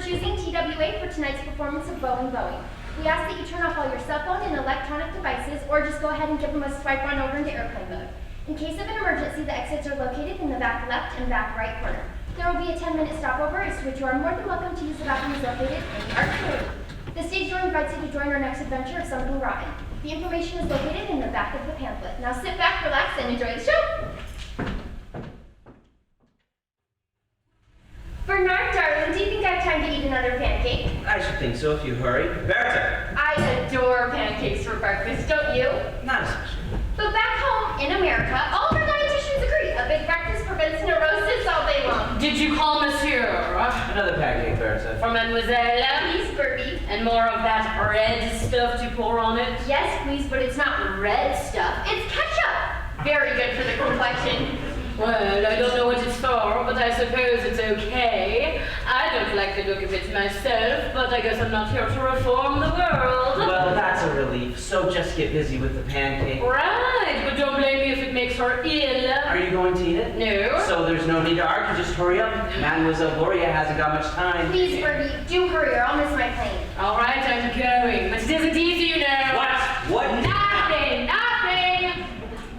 choosing TWA for tonight's performance of Boeing Boeing. We ask that you turn off all your cell phone and electronic devices, or just go ahead and give them a swipe on over into airplane mode. In case of an emergency, the exits are located in the back left and back right corner. There will be a 10-minute stopover, as to which you are more than welcome to use the bathrooms located in the arcade. The stage door invites you to join our next adventure of Something Rotten. The information is located in the back of the pamphlet. Now sit back, relax, and enjoy the show. Bernard, darling, do you think I have time to eat another pancake? I should think so if you hurry. Berta! I adore pancakes for breakfast, don't you? Not especially. But back home in America, all of our dietitians agree a big breakfast prevents neurosis all day long. Did you call Monsieur? Another pancake, Berta. For Mademoiselle? Please, Bertie. And more of that red stuff to pour on it? Yes, please, but it's not red stuff. It's ketchup. Very good for the complexion. Well, I don't know what it's for, but I suppose it's okay. I don't like the look of it myself, but I guess I'm not here to reform the world. Well, that's a relief. So just get busy with the pancake. Right, but don't blame me if it makes her ill. Are you going to eat it? No. So there's no need to argue. Just hurry up. Mademoiselle Gloria hasn't got much time. Please, Bertie, do hurry or I'll miss my plane. All right, I'm going, but it isn't easy, you know. What? Nothing.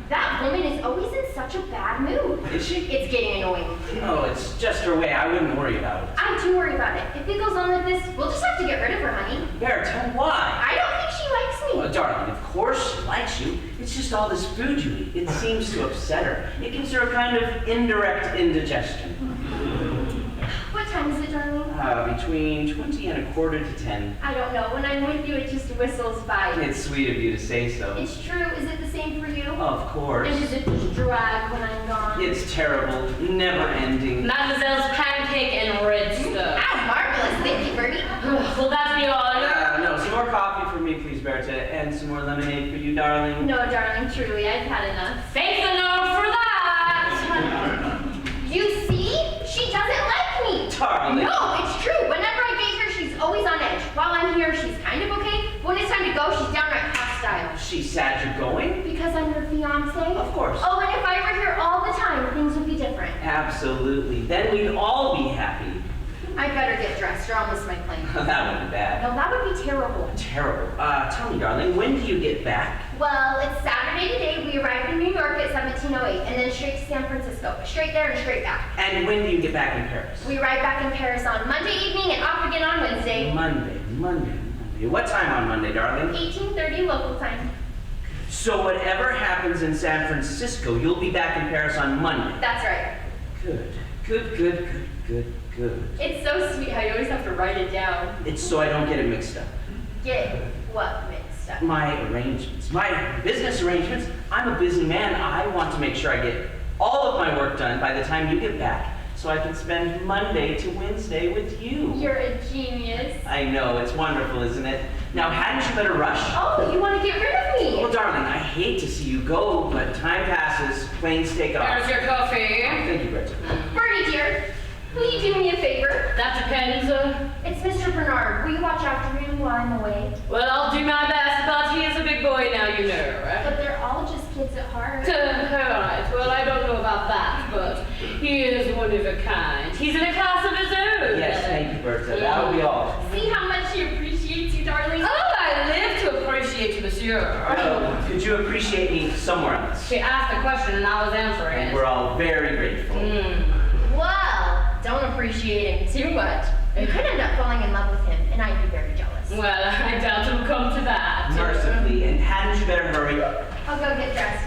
That woman is always in such a bad mood. Is she? It's getting annoying. Oh, it's just her way. I wouldn't worry about it. I do worry about it. If it goes on like this, we'll just have to get rid of her, honey. Berta, why? I don't think she likes me. Well, darling, of course she likes you. It's just all this food you eat. It seems to upset her. It gives her a kind of indirect indigestion. What time is it, darling? Between 20 and a quarter to 10. I don't know. When I'm with you, it just whistles by. It's sweet of you to say so. It's true. Is it the same for you? Of course. And does it just drag when I'm gone? It's terrible, never ending. Mademoiselle's pancake and red stuff. Ah, marvelous. Thank you, Bertie. Will that be all? No, some more coffee for me, please, Berta, and some more lemonade for you, darling. No, darling, truly, I've had enough. Faith enough for that! You see? She doesn't like me. Darling. No, it's true. Whenever I date her, she's always on edge. While I'm here, she's kind of okay. But when it's time to go, she's downright hostile. She's sad you're going? Because I'm her fiance? Of course. Oh, and if I were here all the time, things would be different. Absolutely. Then we'd all be happy. I'd better get dressed or I'll miss my plane. That would be bad. No, that would be terrible. Terrible. Tell me, darling, when do you get back? Well, it's Saturday today. We arrived in New York at 17:08 and then straight to San Francisco. Straight there and straight back. And when do you get back in Paris? We arrive back in Paris on Monday evening and off again on Wednesday. Monday. What time on Monday, darling? 18:30 local time. So whatever happens in San Francisco, you'll be back in Paris on Monday. That's right. Good. It's so sweet how you always have to write it down. It's so I don't get it mixed up. Get what mixed up? My arrangements, my business arrangements. I'm a busy man. I want to make sure I get all of my work done by the time you get back, so I can spend Monday to Wednesday with you. You're a genius. I know, it's wonderful, isn't it? Now, hadn't you better rush? Oh, you want to get rid of me? Well, darling, I hate to see you go, but time passes, planes take off. There's your coffee. Thank you, Gretchen. Bernie, dear, will you do me a favor? That depends. It's Mr. Bernard. Will you watch after him while I'm away? Well, I'll do my best, but he is a big boy now, you know, right? But they're all just kids at heart. Alright, well, I don't know about that, but he is one of a kind. He's in a class of his own. Yes, thank you, Berta. That'll be all. See how much he appreciates you, darling? Oh, I live to appreciate you, monsieur. Oh, could you appreciate me somewhere else? She asked a question and I was answering it. We're all very grateful. Well, don't appreciate him too much. You could end up falling in love with him, and I'd be very jealous. Well, I doubt it'll come to that. Mercifully, and hadn't you better hurry? I'll go get dressed.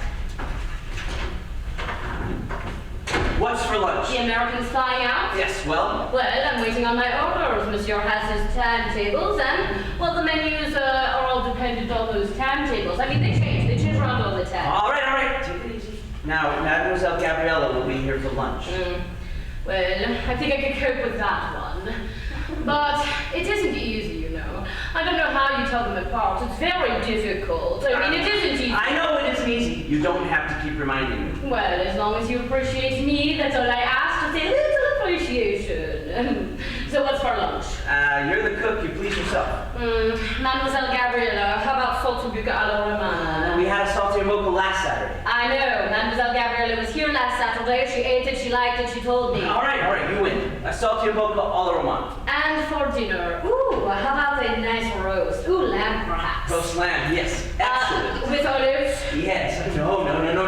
What's for lunch? The American's flying out? Yes, well? Well, I'm waiting on my orders. Monsieur has his timetables, and, well, the menus are all dependent on those timetables. I mean, they change around all the time. All right, take it easy. Now, Mademoiselle Gabriella will be here for lunch. Well, I think I could cope with that one. But it isn't easy, you know. I don't know how you tell them apart. It's very difficult. I mean, it isn't easy. I know it isn't easy. You don't have to keep reminding me. Well, as long as you appreciate me, that's all I ask. To say a little appreciation. So what's for lunch? You're the cook. You please yourself. Mademoiselle Gabriella, how about saltibuca à la romana? We had a salty Boca last Saturday. I know. Mademoiselle Gabriella was here last Saturday. She ate it, she liked it, she told me. All right, you win. A saltimbocca alla romana. And for dinner, ooh, how about a nice roast? Ooh, lamb perhaps. Roast lamb, yes. Excellent. With olives? Yes. No, wait a minute. No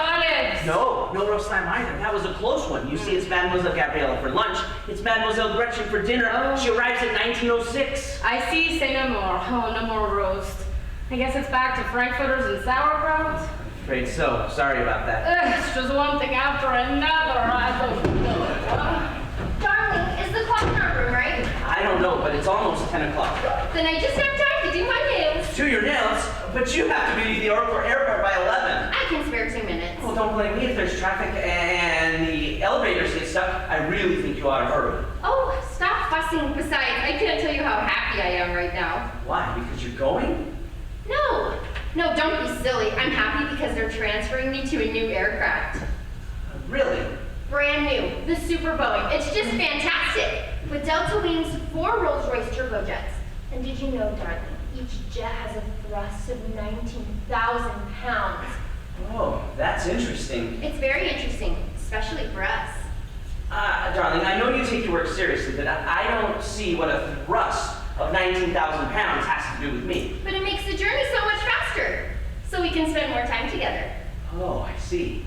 olives. No roast lamb either. That was a close one. You see, it's Mademoiselle Gabriella for lunch. It's Mademoiselle Gretchen for dinner. Oh. She arrives at 1906. I see, say no more. Oh, no more roast. I guess it's back to frankfurters and sauerkraut. Afraid so. Sorry about that. It's just one thing after another. I don't know. Darling, is the clock in our room, right? I don't know, but it's almost 10 o'clock. Then I just have time to do my nails. To your nails, but you have to be at the airport by 11. I can spare 2 minutes. Well, don't blame me if there's traffic and the elevators get stuck. I really think you ought to hurry. Oh, stop fussing. Besides, I can't tell you how happy I am right now. Why? Because you're going? No, don't be silly. I'm happy because they're transferring me to a new aircraft. Really? Brand new, the Super Boeing. It's just fantastic. With Delta Wings, 4 Rolls-Royce turbojets. And did you know, darling, each jet has a thrust of 19,000 pounds. Oh, that's interesting. It's very interesting, especially for us. Darling, I know you take your work seriously, but I don't see what a thrust of 19,000 pounds has to do with me. But it makes the journey so much faster, so we can spend more time together. Oh, I see.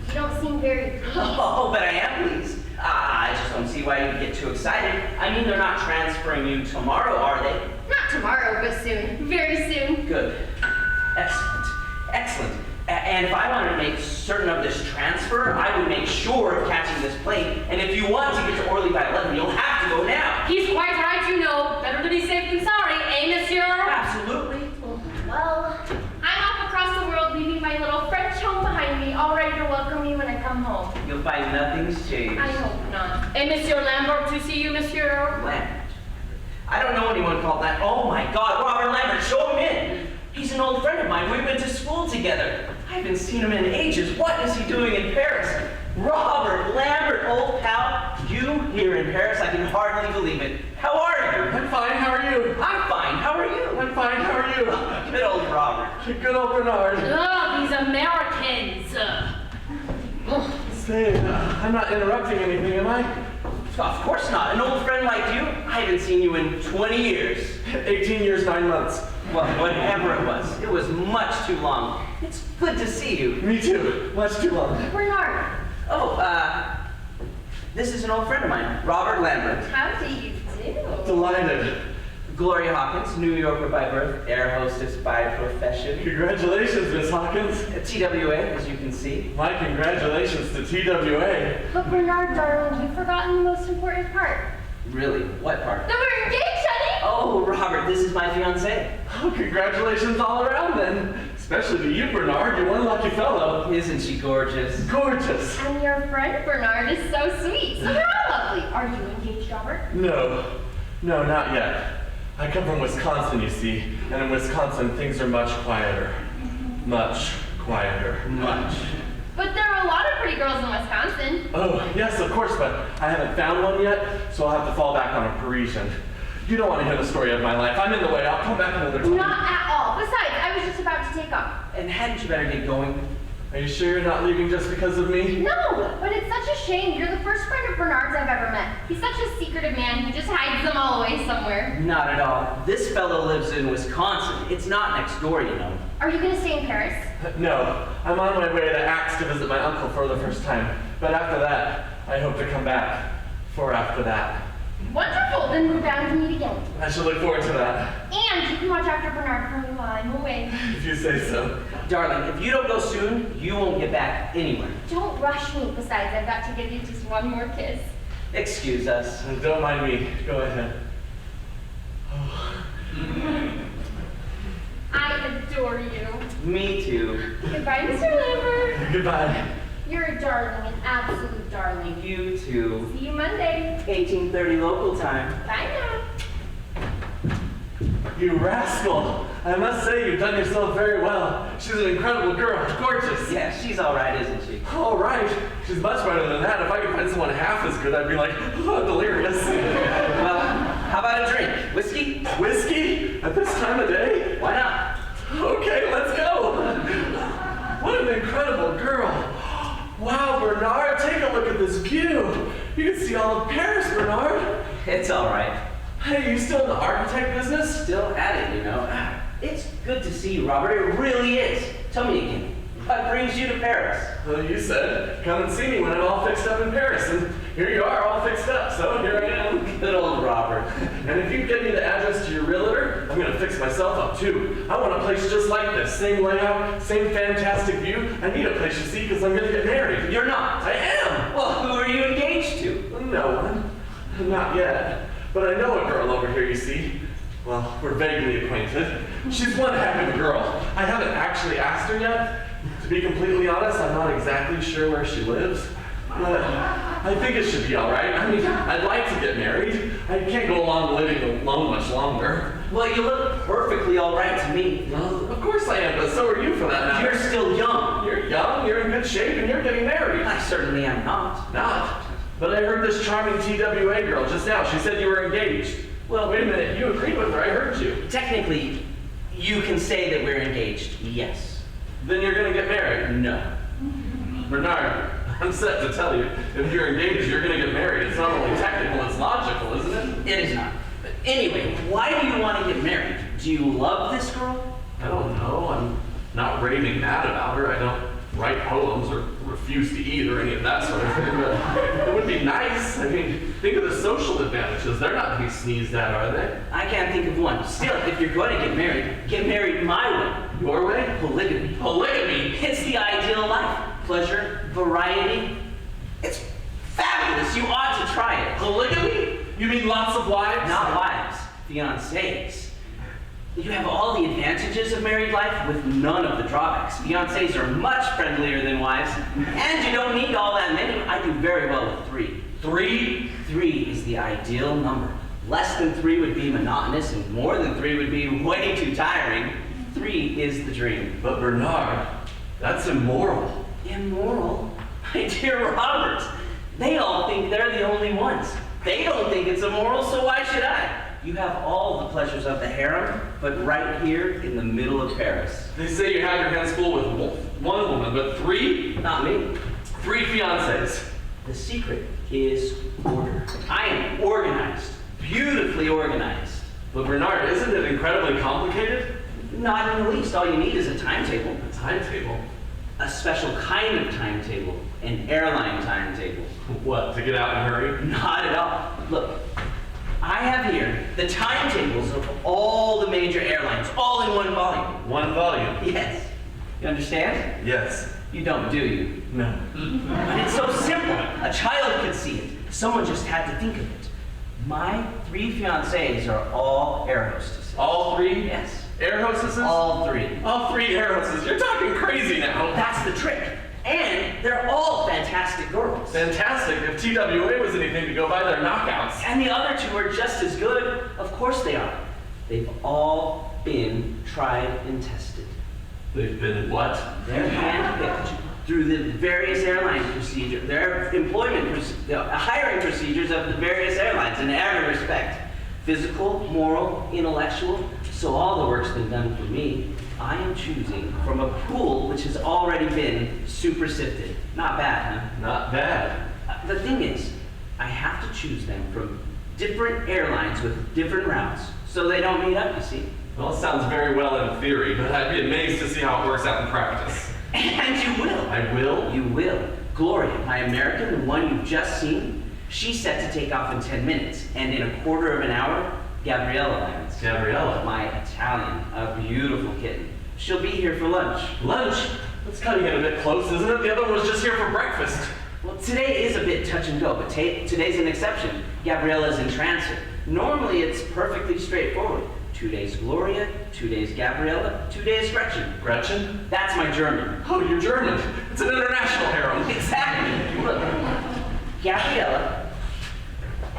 You don't seem very pleased. Oh, but I am pleased. I just don't see why you get too excited. I mean, they're not transferring you tomorrow, are they? Not tomorrow, but soon. Very soon. Good. Excellent. And if I wanted to make certain of this transfer, I would make sure of catching this plane. And if you want to get to Orly by 11, you'll have to go now. He's quite right, you know. Better to be safe than sorry, eh, monsieur? Absolutely. Well, I'm off across the world, leaving my little French home behind me, all ready to welcome me when I come home. You'll find nothing's changed. I hope not. Eh, Monsieur Lambert, to see you, monsieur? Lambert. I don't know anyone called that. Oh my God, Robert Lambert, show him in. He's an old friend of mine. We went to school together. I haven't seen him in ages. What is he doing in Paris? Robert Lambert, old pal. You here in Paris? I can hardly believe it. How are you? I'm fine, how are you? I'm fine. How are you? I'm fine, how are you? Good old Robert. Good old Bernard. Oh, these Americans. Say, I'm not interrupting anything, am I? Of course not. An old friend like you? I haven't seen you in 20 years. 18 years, 9 months. Well, whatever it was much too long. It's good to see you. Me too, much too long. Bernard, Oh, this is an old friend of mine, Robert Lambert. how do you do? Delighted. Gloria Hawkins, New Yorker by birth, air hostess by profession. Congratulations, Miss Hawkins. TWA, as you can see. My congratulations to TWA. But Bernard, darling, you've forgotten the most important part. Really? What part? That we're engaged, honey! Oh, Robert, this is my fiancée. Oh, congratulations all around then. Especially to you, Bernard. You're one lucky fellow. Isn't she gorgeous? Gorgeous. And your friend Bernard is so sweet. So they're all lovely. Are you engaged, Robert? No, not yet. I come from Wisconsin, you see, and in Wisconsin things are much quieter. Much quieter. Much. But there are a lot of pretty girls in Wisconsin. Oh, yes, of course, but I haven't found one yet, so I'll have to fall back on a Parisian. You don't want to hear the story of my life. I'm in the way. I'll come back another time. Not at all. Besides, I was just about to take off. And hadn't you better get going? Are you sure you're not leaving just because of me? No, but it's such a shame. You're the first friend of Bernard's I've ever met. He's such a secretive man. He just hides them all away somewhere. Not at all. This fellow lives in Wisconsin. It's not next door, you know. Are you going to stay in Paris? No, I'm on my way to Axe to visit my uncle for the first time. But after that, I hope to come back for after that. Wonderful. Then we're bound to meet again. I should look forward to that, And you can watch after Bernard for me while I'm away. if you say so. Darling, if you don't go soon, you won't get back anywhere. Don't rush me. Besides, I've got to give you just one more kiss. Excuse us. And don't mind me. Go ahead. I adore you. Me too. Goodbye, Mr. Lambert. Goodbye. You're a darling, an absolute darling. You too. See you Monday. 18:30 local time. Bye now. You rascal! I must say you've done yourself very well. She's an incredible girl. Gorgeous. Yeah, she's all right, isn't she? All right. She's much better than that. If I could find someone half as good, I'd be like, oh, delirious. Well, how about a drink? Whiskey? Whiskey? At this time of day? Why not? Okay, let's go. You can see all of Paris, Bernard. It's all right. Hey, you still in the architect business? Still at it, you know. It's good to see you, Robert. It really is. Tell me again, what brings you to Paris? Well, you said, come and see me when I'm all fixed up in Paris. And here you are, all fixed up. So here I am. Good old Robert. And if you give me the address to your realtor, I'm going to fix myself up too. I want a place just like this. Same layout, same fantastic view. I need a place to see because I'm going to get married. You're not. I am. Well, who are you engaged to? No one. Not yet. But I know a girl over here, you see. Well, we're vaguely acquainted. She's one heck of a girl. I haven't actually asked her yet. To be completely honest, I'm not exactly sure where she lives. But I think it should be all right. I mean, I'd like to get married. I can't go along living alone much longer. Well, you look perfectly all right to me. Well, of course I am, but so are you for that matter. You're still young. You're young, you're in good shape, and you're getting married. I certainly am not. Not. But I heard this charming TWA girl just now. She said you were engaged. Well, wait a minute. You agreed with her. I heard you. Technically, you can say that we're engaged, yes. Then you're going to get married. No. Bernard, I'm set to tell you, if you're engaged, you're going to get married. It's not only technical, it's logical, isn't it? It is not. But anyway, why do you want to get married? Do you love this girl? I don't know. I'm not raving mad about her. I don't write poems or refuse to eat or any of that sort of thing. But it would be nice. I mean, think of the social advantages. They're not to be sneezed at, are they? I can't think of one. Still, if you're going to get married my way. Your way? Polygamy. Polygamy? It's the ideal life. Pleasure, variety. It's fabulous. You ought to try it. Polygamy? You mean lots of wives? Not wives, fiancés. You have all the advantages of married life with none of the drawbacks. Fiancés are much friendlier than wives, and you don't need all that many. I do very well with 3. 3? 3 is the ideal number. Less than 3 would be monotonous, and more than 3 would be way too tiring. 3 is the dream. But Bernard, that's immoral. Immoral? My dear Robert, they all think they're the only ones. They don't think it's immoral, so why should I? You have all the pleasures of the harem, but right here in the middle of Paris. They say you have your hands full with one woman, but 3? Not me. 3 fiancés. The secret is order. I am organized, beautifully organized. But Bernard, isn't it incredibly complicated? Not in the least. All you need is a timetable. A timetable? A special kind of timetable. An airline timetable. What, to get out and hurry? Not at all. Look, I have here the timetables of all the major airlines, all in one volume. One volume? Yes. You understand? Yes. You don't, do you? No. But it's so simple. A child could see it. Someone just had to think of it. My 3 fiancés are all air hostesses. All 3? Yes. Air hostesses? All 3. All 3 air hostesses. You're talking crazy now. That's the trick. And they're all fantastic girls. Fantastic. If TWA was anything to go by, they're knockouts. And the other 2 are just as good. Of course they are. They've all been tried and tested. They've been what? They're handpicked through the various airline procedures, their hiring procedures of the various airlines in every respect. Physical, moral, intellectual. So all the work's been done for me. I am choosing from a pool which has already been super sifted. Not bad, huh? Not bad. The thing is, I have to choose them from different airlines with different routes, so they don't meet up, you see. Well, it sounds very well in theory, but I'd be amazed to see how it works out in practice. And you will. I will? You will. Gloria, my American, the one you've just seen, she's set to take off in 10 minutes, and in a quarter of an hour, Gabriella lands. Gabriella? My Italian, a beautiful kitten. She'll be here for lunch. Lunch? That's cutting it a bit close, isn't it? The other one was just here for breakfast. Well, today is a bit touch and go, but today's an exception. Gabriella's in transit. Normally, it's perfectly straightforward. 2 days Gloria, 2 days Gabriella, 2 days Gretchen. Gretchen? That's my German. Oh, you're German. It's an international harem. Exactly. Look, Gabriella,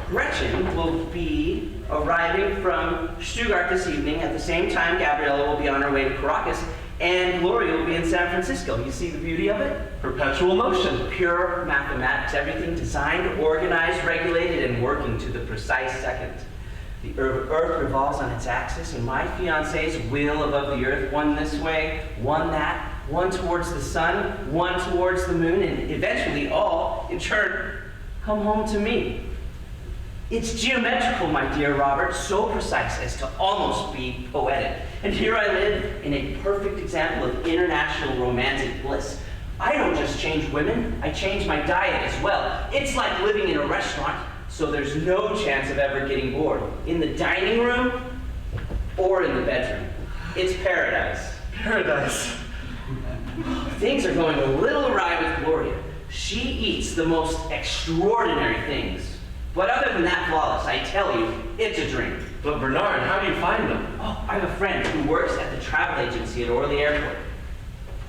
Gretchen will be arriving from Stuttgart this evening. At the same time, Gabriella will be on her way to Caracas, and Gloria will be in San Francisco. You see the beauty of it? Perpetual motion. Pure mathematics, everything designed, organized, regulated, and working to the precise second. The Earth revolves on its axis, and my fiancés wheel above the Earth, one this way, one that, one towards the sun, one towards the moon, and eventually all, in turn, come home to me. It's geometrical, my dear Robert, so precise as to almost be poetic. And here I live in a perfect example of international romantic bliss. I don't just change women, I change my diet as well. It's like living in a restaurant, so there's no chance of ever getting bored. In the dining room or in the bedroom. It's paradise. Paradise. Things are going a little awry with Gloria. She eats the most extraordinary things. But other than that, flawless, I tell you, it's a dream. But Bernard, how do you find them? Oh, I have a friend who works at the travel agency at Orly Airport.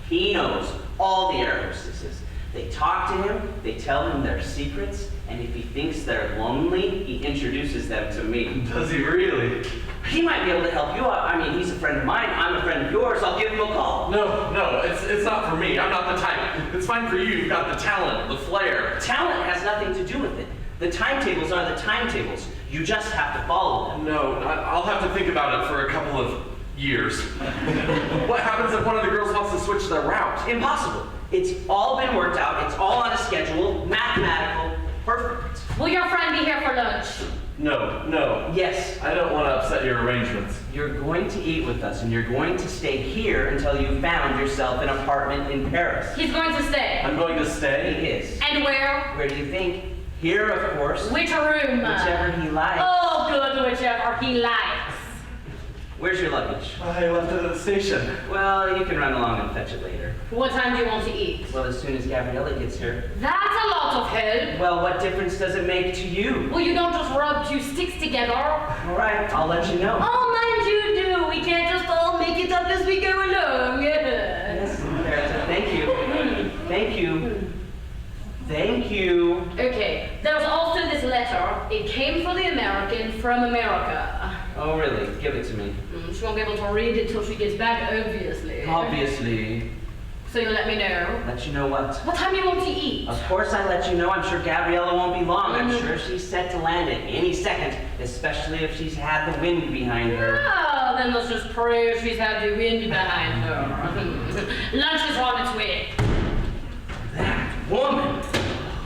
He knows all the air hostesses. They talk to him, they tell him their secrets, and if he thinks they're lonely, he introduces them to me. Does he really? He might be able to help you out. I mean, he's a friend of mine, I'm a friend of yours, I'll give him a call. No, it's not for me. I'm not the type. It's fine for you. You've got the talent, the flair. Talent has nothing to do with it. The timetables are the timetables. You just have to follow them. No, I'll have to think about it for a couple of years. What happens if one of the girls wants to switch their route? Impossible. It's all been worked out. It's all on a schedule, mathematical, perfect. Will your friend be here for lunch? No. Yes, I don't want to upset your arrangements. you're going to eat with us, and you're going to stay here until you found yourself an apartment in Paris. He's going to stay. I'm going to He stay. is. And where? Where do you think? Here, of course. Which room? Whichever he likes. Oh, good, whichever he likes. Where's your luggage? I left it at the station. Well, you can run along and fetch it later. What time do you want to eat? Well, as soon as Gabriella gets here. That's a lot of help. Well, what difference does it make to you? Well, you don't just rub two sticks together. All right, I'll let you know. Oh, mind you do. We can't just all make it up as we go along. Yes, Bertha, thank you. Thank you. Thank you. Okay, there's also this letter. It came for the American from America. Oh, really? Give it to me. She won't be able to read it till she gets back, obviously. Obviously. So you'll let me know. Let you know what? What time do you want to eat? Of course I let you know. I'm sure Gabriella won't be long. I'm Mhm. sure she's set to land at any second, especially if she's had the wind behind her. Oh, then let's just pray she's had the wind behind her. Lunch is on its way. That woman!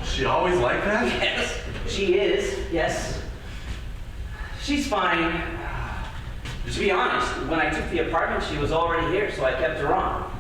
She always like that? Yes, she is. Yes. She's fine. To be honest, when I took the apartment, she was already here, so I kept her on.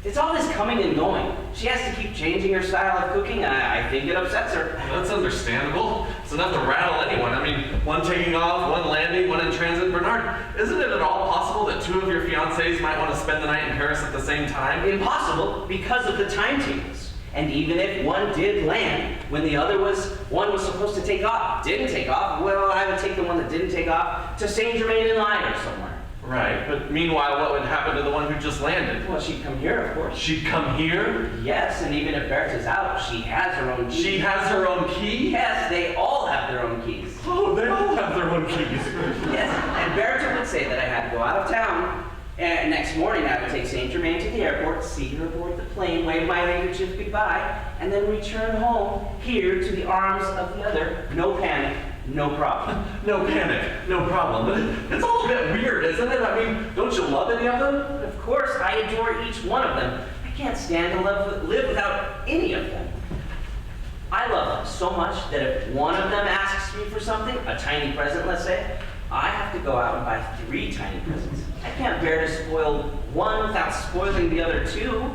It's all this coming and going. She has to keep changing her style of cooking. I think it upsets her. That's understandable. It's enough to rattle anyone. I mean, one taking off, one landing, one in transit. Bernard, isn't it at all possible that two of your fiancés might want to spend the night in Paris at the same time? Impossible because of the timetables. And even if one did land when one was supposed to take off, didn't take off, well, I would take the one that didn't take off to Saint Germain en Laye or somewhere. Right, but meanwhile, what would happen to the one who just landed? Well, she'd come here, of course. She'd come here? Yes, and even if Bertha's out, she has her own key. She has her own key? Yes, they all have their own keys. Oh, they all have their own keys. Yes, and Bertha would say that I had to go out of town, and next morning I would take Saint Germain to the airport, see her aboard the plane, wave my handkerchief goodbye, and then return home here to the arms of the other. No panic, no problem. No panic, no problem. But it's all a bit weird, isn't it? I mean, don't you love any of them? Of course, I adore each one of them. I can't stand to live without any of them. I love them so much that if one of them asks me for something, a tiny present, let's say, I have to go out and buy 3 tiny presents. I can't bear to spoil one without spoiling the other 2.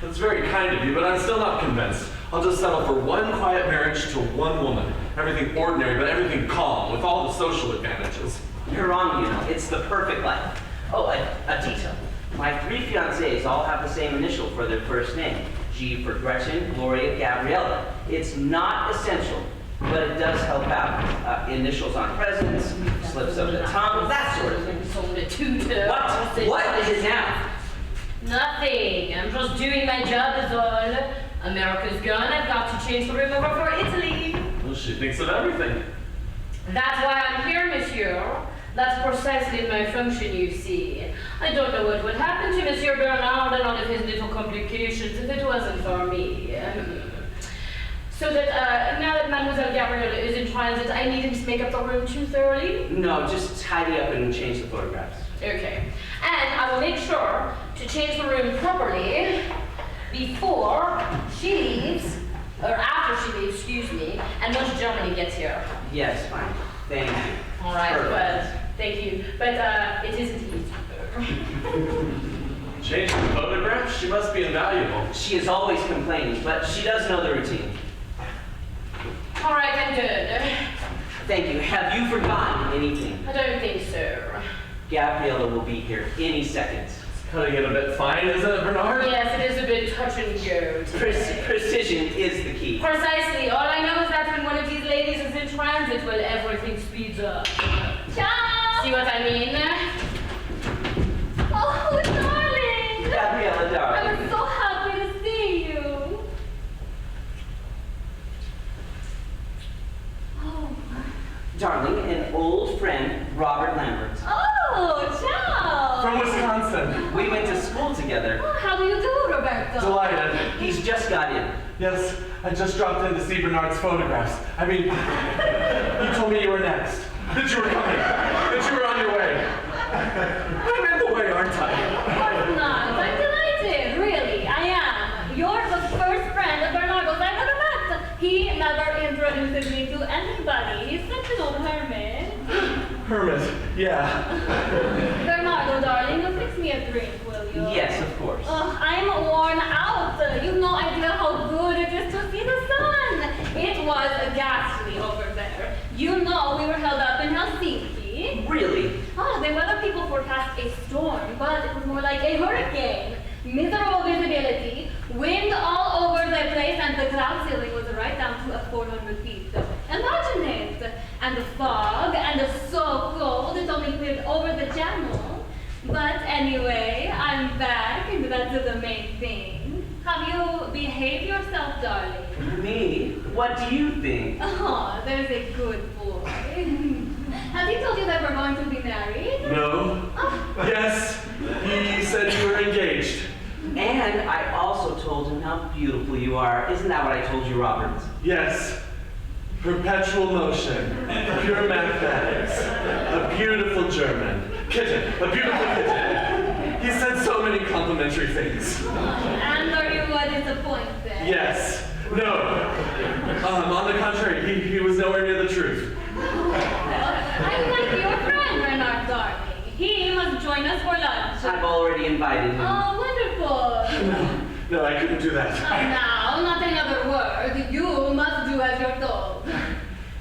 That's very kind of you, but I'm still not convinced. I'll just settle for one quiet marriage to one woman. Everything ordinary, but everything calm, with all the social advantages. You're wrong, you know. It's the perfect life. Oh, a detail. My 3 fiancés all have the same initial for their first name. G for Gretchen, Gloria, Gabriella. It's not essential, but it does help out. Initials on presents, slips of the tongue, that sort of thing. What is it now? Nothing. I'm just doing my job is all. America's gone. I've got to change the room over for Italy. Well, she thinks of everything. That's why I'm here, monsieur. That's precisely my function, you see. I don't know what would happen to Monsieur Bernard and all of his little complications if it wasn't for me. So that now that Mademoiselle Gabriella is in transit, I need him to make up the room too thoroughly? No, just tidy up and change the photographs. Okay. And I will make sure to change the room properly before she leaves, or after after she leaves, excuse me, and once Germany gets here. Yes, fine. Thank you. All right, Perfect. well, thank you. But it isn't easy. Change the photograph? She must be invaluable. She is always complaining, but she does know the routine. All right, I'm good. Thank you. Have you forgotten anything? I don't think so. Gabriella will be here any second. Cutting it a bit fine, isn't it, Bernard? Yes, it is a bit touch and go. Precision is the key. Precisely. All I know is that when one of these ladies is in transit, well, everything speeds up. Ciao! See what I mean? Oh, darling! Gabriella, darling. I'm so happy to see you. Oh, Darling, an old friend, Robert Lambert. oh, ciao! From Wisconsin. We went to school together. Oh, how do you do, Roberto? Delighted. He's just got in. Yes, I just dropped in to see Bernard's photographs. I mean, you told me you were next. That you were coming. That you were on your way. I'm in the way, aren't I? Of course not. I'm delighted. Really, I am. You're the first friend of Bernardo's I've ever met. He never introduces me to anybody. He's such an old hermit. Hermit, yeah. Bernardo, darling, you'll fix me a drink, will you? Yes, of course. I'm worn out. You've no idea how good it is to see the sun. It was ghastly over there. You know we were held up in Helsinki. Really? Oh, the weather people forecast a storm, but it was more like a hurricane. Miserable visibility, wind all over the place, and the cloud ceiling was right down to 400 feet. Imagine it! And the fog, and it's so cold, it only cleared over the channel. But anyway, I'm back, and that's the main thing. Have you behaved yourself, darling? Me? What do you think? Oh, there's a good boy. Has he told you that we're going to be married? No. Oh. Yes, he said you were engaged. And I also told him how beautiful you are. Isn't that what I told you, Robert? Yes. Perpetual motion, pure mathematics, a beautiful German, kitten, a beautiful kitten. He said so many complimentary things. And are you disappointed? Yes. No. On the contrary, he was nowhere near the truth. I'm like your friend, Bernard, darling. He must join us for lunch. I've already invited him. Oh, wonderful. No, I couldn't do that. Now, not another word. You must do as you're told.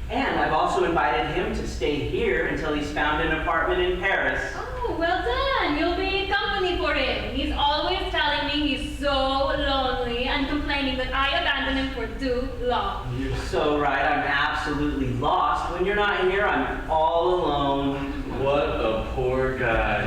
And I've also invited him to stay here until he's found an apartment in Paris. Oh, well done. You'll be company for him. He's always telling me he's so lonely and complaining that I abandoned him for too long. You're so right. I'm absolutely lost. When you're not here, I'm all alone. What a poor guy.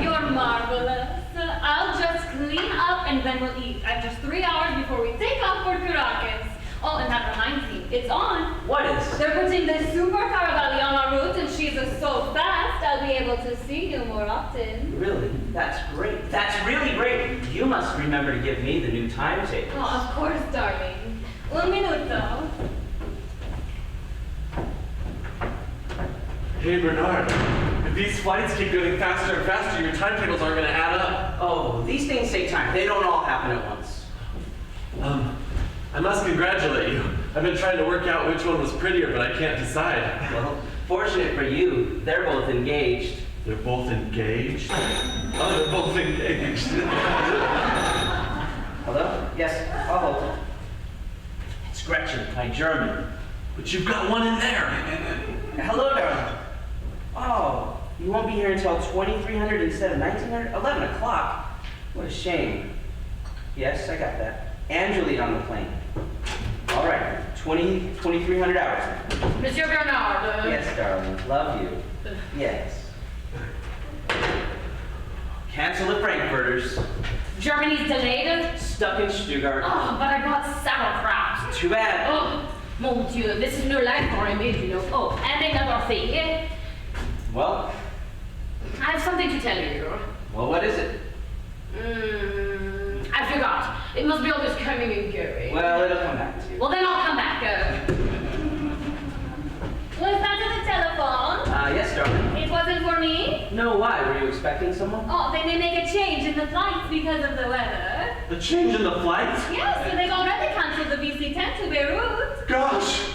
You're marvelous. I'll just clean up and then we'll eat. I've just 3 hours before we take off for Caracas. Oh, and that reminds me, it's on. What is? They're putting the super Caravali on our route, and she's so fast, I'll be able to see you more often. Really? That's great. That's really great. You must remember to give me the new timetable. Oh, of course, darling. Un minuto. Hey, Bernard. If these flights keep getting faster and faster, your timetables aren't going to add up. Oh, these things take time. They don't all happen at once. I must congratulate you. I've been trying to work out which one was prettier, but I can't decide. Well, fortunate for you, they're both engaged. They're both engaged? Oh, they're both engaged. Hello? Yes, I'll hold it. It's Gretchen, my German. But you've got one in there. Hello, darling. Oh, you won't be here until 2300 instead of 1900? 11 o'clock? What a shame. Yes, I got that. And you'll eat on the plane. All right, 2300 hours. Monsieur Bernard. Yes, darling. Love you. Yes. Cancel the Frankfurters. Germany's delayed? Stuck in Stuttgart. Oh, but I brought sauerkraut. Too bad. Oh, mon Dieu, this is no life for him, you know. Oh, and another thing. Well, I have something to tell you. well, what is it? I forgot. It must be all this coming and going. Well, it'll come back to you. Well, then I'll come back. Was that to the telephone? Yes, darling. It wasn't for me? No, why? Were you expecting someone? Oh, they may make a change in the flights because of the weather. The change in the flights? Yes, so they've already canceled the BC-10 to Ouch!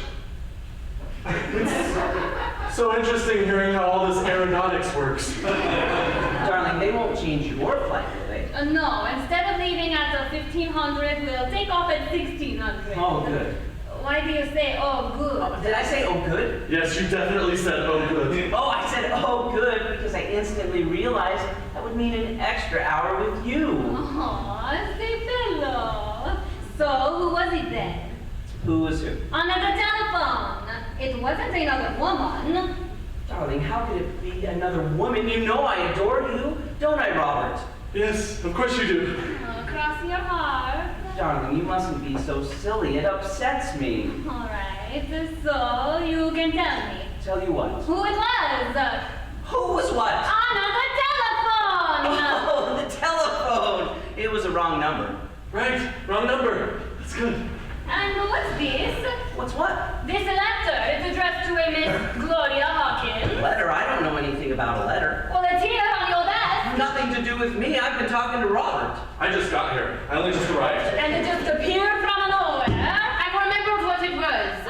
It's so interesting hearing how all this aeronautics works. Darling, they won't change your flight, will they? No, instead of leaving at 1500, we'll take off at 1600. Oh, good. Why do you say, oh, good? Did I say, oh, good? Yes, you definitely said, oh, good. Oh, I said, oh, good, because I instantly realized that would mean an extra hour with you. Aw, say bello. So, who was it then? Who was who? Another telephone. It wasn't another woman. Darling, how could it be another woman? You know I adore you, don't I, Robert? Yes, of course you do. Cross your heart. Darling, you mustn't be so silly. It upsets me. All right, so you can tell me Tell you what. who it was. Who was what? Another telephone. Oh, the telephone. It was a wrong number. Right, wrong number. That's good. And what's this? What's what? This letter. It's addressed to a Miss Gloria Hawkins. Letter? I don't know anything about a letter. Well, it's here on your desk. Nothing to do with me. I've been talking to Robert. I just got here. I only just arrived. And it just appeared from nowhere. I remembered what it was.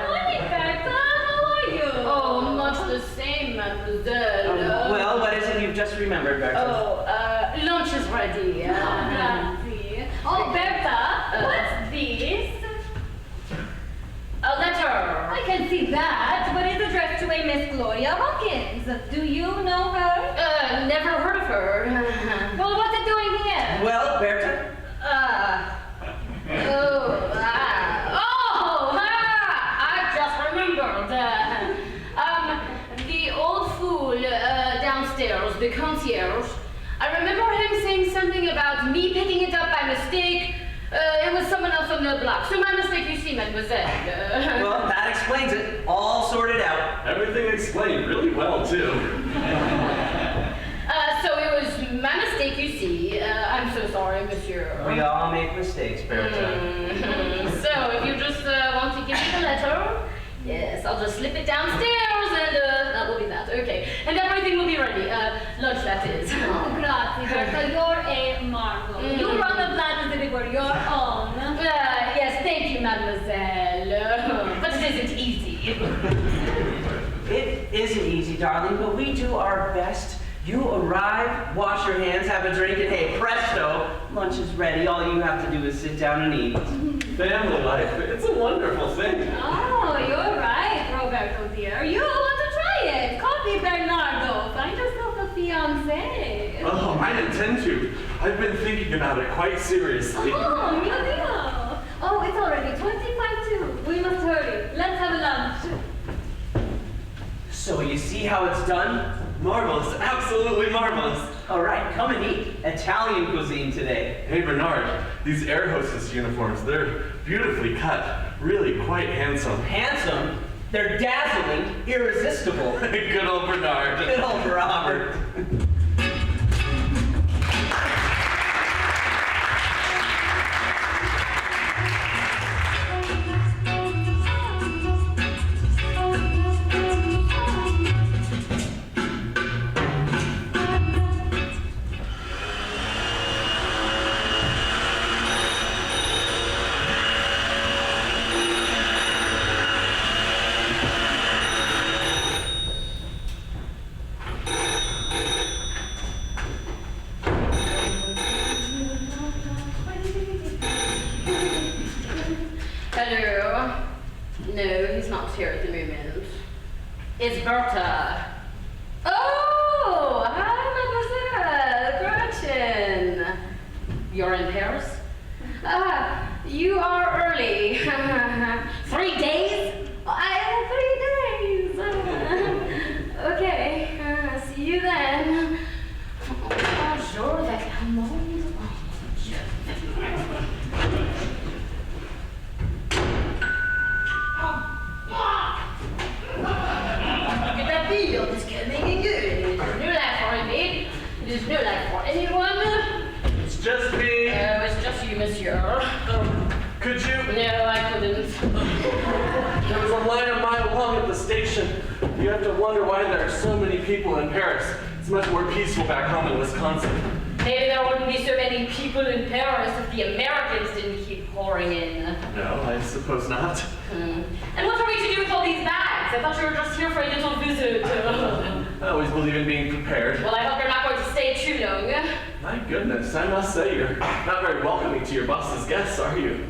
Morning, Bertha. How are you? Oh, much the same, mademoiselle. Well, what is it you've just remembered, Bertha? Oh, lunch is ready. Grazie. Oh, Bertha, what's this? A letter. I can see that, but it's addressed to a Miss Gloria Hawkins. Do you know her? Never heard of her. Well, what's it doing here? Well, Bertha? I just remembered. The old fool downstairs, the concierge. I remember him saying something about me picking it up by mistake. It was someone else on the block. So my mistake, you see, mademoiselle. Well, that explains it. All sorted out. Everything explained really well, too. So it was my mistake, you see. I'm so sorry, monsieur. We all make mistakes, Bertha. So if you just want to give me the letter, yes, I'll just slip it downstairs and that will be that. Okay. And everything will be ready. Lunch, that is. Oh, grazie, Bertha. You're a marvel. You run the plant as if it were your own. Yes, thank you, mademoiselle. But it isn't easy. It isn't easy, darling, but we do our best. You arrive, wash your hands, have a drink, and hey, presto, lunch is ready. All you have to do is sit down and eat. Family life, it's a wonderful thing. Oh, you're right, Roberto dear. You want to try it. Copy Bernardo. Find yourself a fiancé. Oh, I intend to. I've been thinking about it quite seriously. Oh, mio Dio. Oh, it's already 25 to. We must hurry. Let's have lunch. So you see how it's done? Marvelous, absolutely marvelous. All right, come and eat Italian cuisine today. Hey, Bernard, these air hostess uniforms, they're beautifully cut. Really quite handsome. Handsome, they're dazzling, irresistible. Good old Bernard. Good old Robert. Hello. No, he's not here at the moment. It's Bertha. Oh, hi, mademoiselle. Gretchen. You're in Paris? You are early. 3 days? I have 3 days. Okay, see you then. Bonjour, avec amour. Field is coming and good. It is no life for me. It is no life for anyone. It's just me. It's just you, monsieur. Could you? No, I couldn't. There was a line a mile long at the station. You have to wonder why there are so many people in Paris. It's much more peaceful back home in Wisconsin. Maybe there wouldn't be so many people in Paris if the Americans didn't keep pouring in. No? No, I suppose not. And what are we to do with all these bags? I thought you were just here for a little visit. I always believe in being prepared. Well, I hope you're not going to stay too long. My goodness, I must say you're not very welcoming to your boss's guests, are you?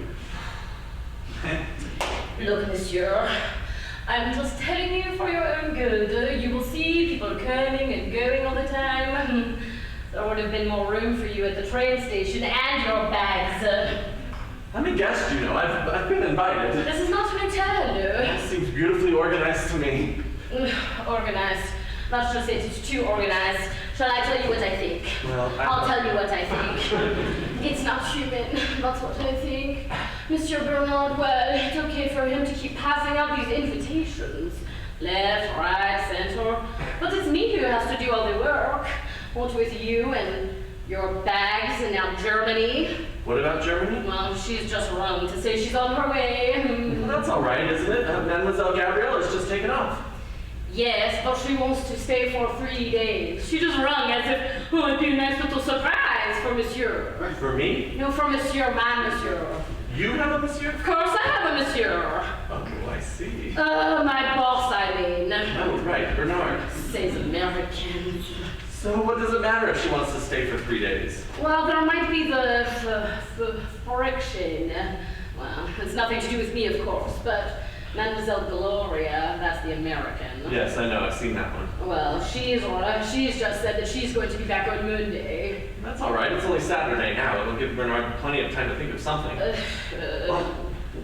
Look, monsieur, I'm just telling you for your own good. You will see people coming and going all the time. There would have been more room for you at the train station and your bags. I'm a guest, you know. I've been invited. This is not an hotel. It seems beautifully organized to me. Organized. Let's just say it's too organized. Shall I tell you what I think? Well, I'll tell you what I think. It's not human, that's what I think. Monsieur Bernard, well, it's okay for him to keep passing out these invitations. Left, right, center. But it's me who has to do all the work. What with you and your bags and now Germany. What about Germany? Well, she's just wrong to say she's on her way. Well, that's all right, isn't it? Mademoiselle Gabrielle has just taken off. Yes, but she wants to stay for 3 days. She just rung as if, oh, it'd be a nice little surprise for monsieur. For me? No, for monsieur, my monsieur. You have a monsieur? Of course I have a monsieur. Oh, I see. My boss, I mean. Oh, right, Bernard. Says Americans. So what does it matter if she wants to stay for 3 days? Well, there might be the friction. Well, it's nothing to do with me, of course, but Mademoiselle Gloria, that's the American. Yes, I know, I've seen that one. Well, she's just said that she's going to be back on Monday. That's all right, it's only Saturday now. It'll give Bernard plenty of time to think of something. Well,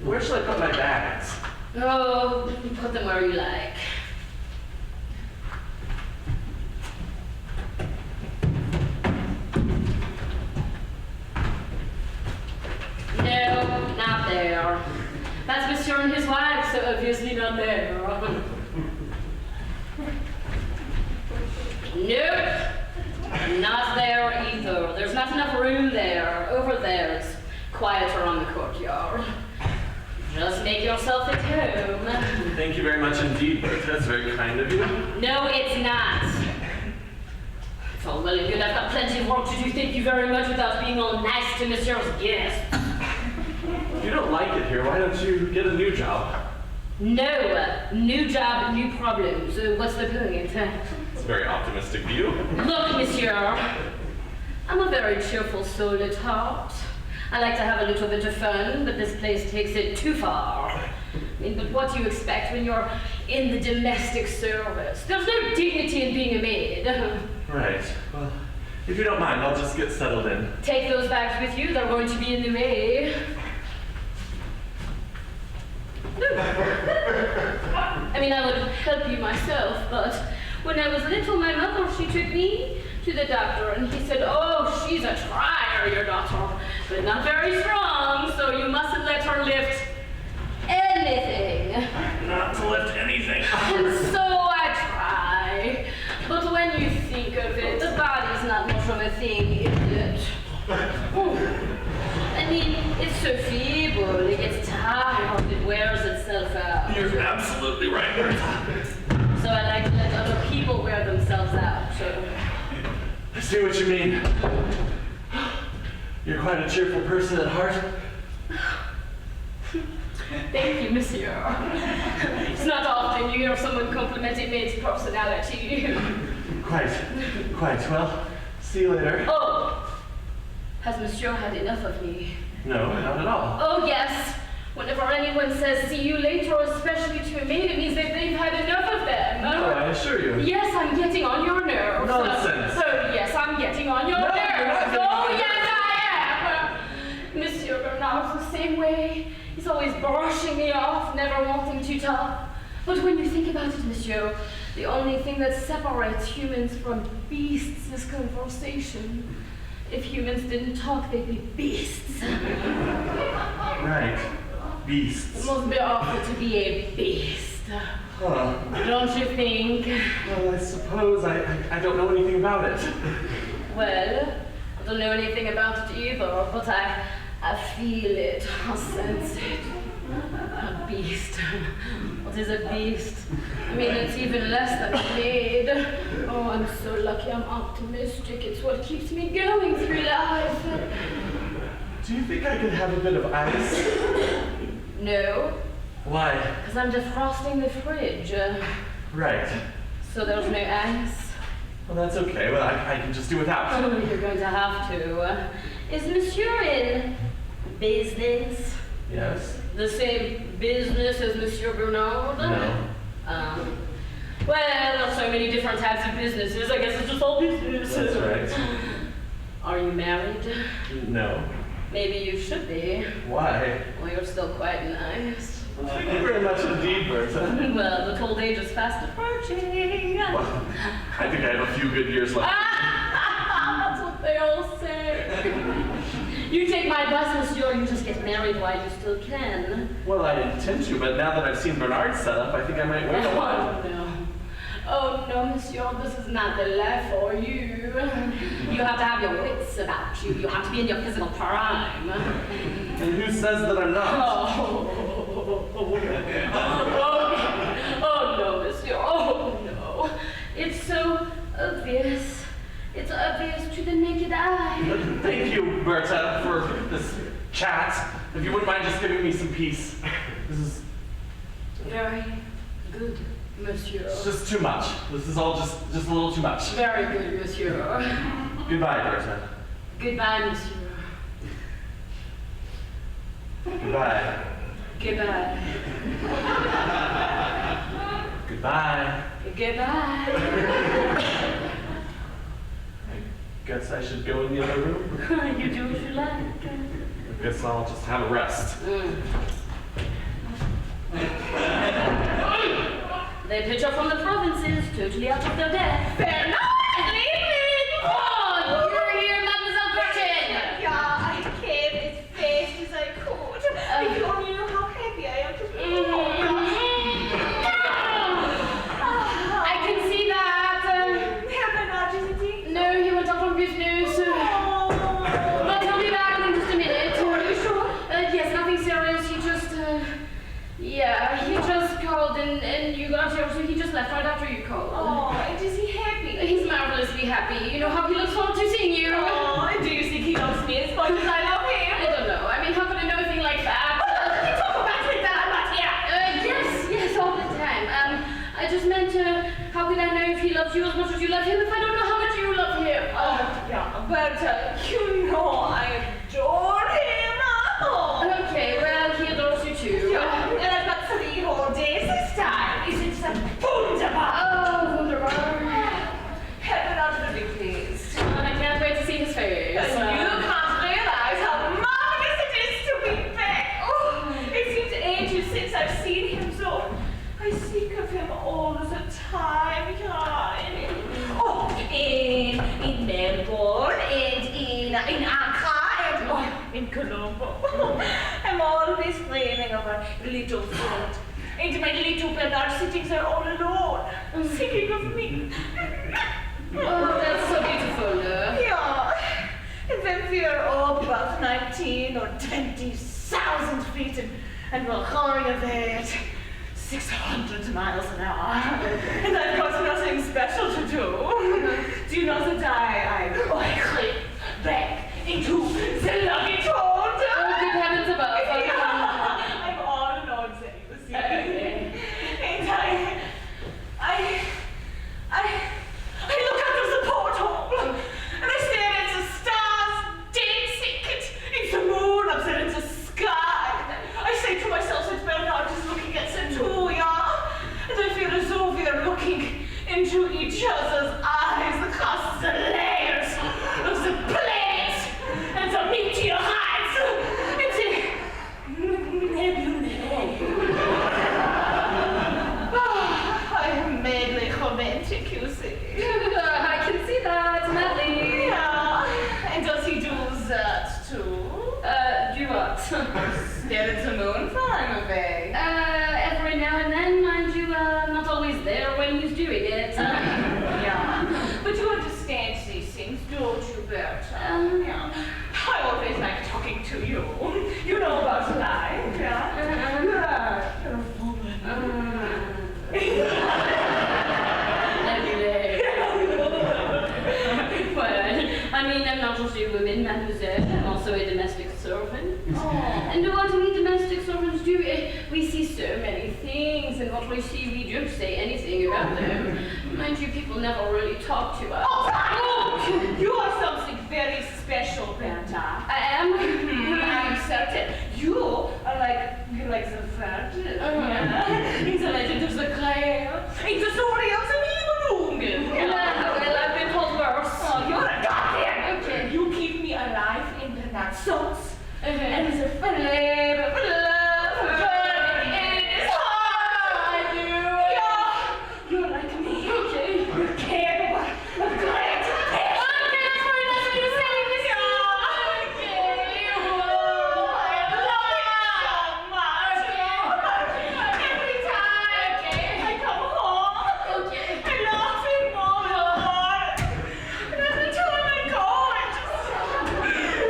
where shall I put my bags? Oh, put them where you like. No, not there. That's Monsieur and his wife, so obviously not there. Nope, not there either. There's not enough room there. Over there, it's quieter on the courtyard. Just make yourself at home. Thank you very much indeed, Bertha. That's very kind of you. No, it's not. It's all well and good. I've got plenty of work to do, thank you very much, without being all nice to Monsieur's guests. If you don't like it here, why don't you get a new job? No, new job, new problems. What's the point? It's a very optimistic view. Look, monsieur, I'm a very cheerful soul at heart. I like to have a little bit of fun, but this place takes it too far. I mean, but what do you expect when you're in the domestic service? There's no dignity in being a maid. Right. Well, if you don't mind, I'll just get settled in. Take those bags with you, they're going to be in the way. I mean, I would help you myself, but when I was little, my mother, she took me to the doctor, and he said, oh, she's a trier, your daughter, but not very strong, so you mustn't let her lift anything. Not to lift anything. And so I try. But when you think of it, the body's not much of a thing, is it? I mean, it's so feeble, it gets tired, it wears itself out. You're absolutely right, Bertha. So I like to let other people wear themselves out. I see what you mean. You're quite a cheerful person at heart. Thank you, monsieur. It's not often you hear someone compliment a maid's personality. Quite. Well, see you later. Oh, has monsieur had enough of me? No, not at all. Oh, yes. Whenever anyone says see you later, especially to a maid, it means that they've had enough of them. No, I assure you. Yes, I'm getting on your nerves. Nonsense. Oh, yes, I'm getting on your No, nerves. you're not getting Oh, on my yes, I am. Monsieur Bernard's the same way. He's always brushing me off, never wanting to talk. But when you think about it, monsieur, the only thing that separates humans from beasts is conversation. If humans didn't talk, they'd be beasts. Right. Beasts. It must be awful to be a beast. Huh. Don't you think? Well, I suppose I don't know anything about it. Well, I don't know anything about it either, but I feel it, I sense it. A beast. What is a beast? I mean, it's even less than a maid. Oh, I'm so lucky I'm optimistic. It's what keeps me going through life. Do you think I could have a bit of ice? No, Why? because I'm defrosting the fridge. Right. So there's no ice. Well, that's okay. Well, I can just do without. Oh, you're going to have to. Is Monsieur in business? Yes. The same business as Monsieur Bernard? No. Well, there's so many different types of businesses. I guess it's just all business. That's right. Are you married? No. Maybe you should be. Why? Well, you're still quite nice. Thank you very much indeed, Bertha. Well, the told age is fast approaching. Well, I think I have a few good years left. That's what they all say. You take my advice, Monsieur, you just get married while you still can. Well, I intend to, but now that I've seen Bernard's setup, I think I might wait a while. Oh, no. Oh, no, Monsieur, this is not the life for you. You have to have your wits about you. You have to be in your physical prime. And who says that I'm not? Oh, no, Monsieur. Oh, no. It's so obvious. It's obvious to the naked eye. Thank you, Bertha, for this chat. If you wouldn't mind just giving me some peace. This is Very good, Monsieur. it's just too much. This is all just a little too much. Very good, Monsieur. Goodbye, Bertha. Goodbye, Monsieur. Goodbye. Goodbye. Goodbye. Goodbye. Guess I should go in the other room. You do what you like. I guess I'll just have a rest. They pitch up from the provinces, totally out of their depth. Fair enough! Oh, you're here, Mademoiselle Gretchen! Yeah, I came as fast as I could. If you only knew how happy I am to be I can see that. Have I not, isn't he? No, he went off on business. But he'll be back in just a minute. Are you sure? Yes, nothing serious. He just, yeah, he just called and you got here, so he just left right after you called. Oh, and is he happy? He's marvelously happy. You know how he looks forward to seeing you. Oh, and do you think he loves me as much as I love I him? don't know. I mean, how could I know anything like that? You talk about it that I'm not here. Yes, all the time. I just meant, how could I know if he loves you as much as you love him if I don't know how much you love him? Yeah, but you know I adore him. Oh. Okay, well, he adores you too. Yeah, and I've got 3 whole days this time. Isn't it wunderbar? Oh, wunderbar. Heaven under the please. I can't wait to see his face. And you can't realize how marvelous it is to be back. Oh, it seems ages since I've seen him, so I think of him all the time. Yeah, in Melbourne and in Accra and in Colombo. I'm always dreaming of a little friend. And my little Bernard sitting there all alone, thinking of me. Oh, that's so beautiful. Yeah, and when we are all about 19 or 20,000 feet and we're roaring away at 600 miles an hour, and I've got nothing special to do. Do you know that I clip back into the luggage hold? Oh, good heavens above. Yeah, I'm all alone, you see. And I look out of the porthole, and I stare at the stars dancing, and the moon up there in the sky. I say to myself that Bernard is looking at them too, yeah? And I feel as though we are looking into each other's eyes across the layers of the planets and the meteorites and the nebulae. I am madly romantic, you see. I can see that, madly. Yeah, and does he do that too? Do what? Stare at the moon while I'm away. Every now and then, mind you, not always there when he's doing it. Yeah, but you understand these things, don't you, Bertha? Yeah. I always like talking to you. You know about life, yeah? Yeah, you're a woman. Well, I mean, I'm not just a woman, mademoiselle. I'm also a domestic servant. And what we domestic servants do even what we see, we don't say anything about them. Mind you, people never really talk to us. Oh, you are something very special, Berta. I am. I'm certain. You're like the Virgin. In the legend of the Grail. In the story of the Nibelungen. Well, I've been told worse. Oh, you're a goddamn. Okay. You keep me alive in the nuts. And the flame of love burning in his heart. I do. Yeah, you're like me. Okay. You're capable of great passion. Okay, that's very nice of you to say, Miss Okay. Oh, I love it so much. Every time I come home, I love him more and more. And every time I go, I just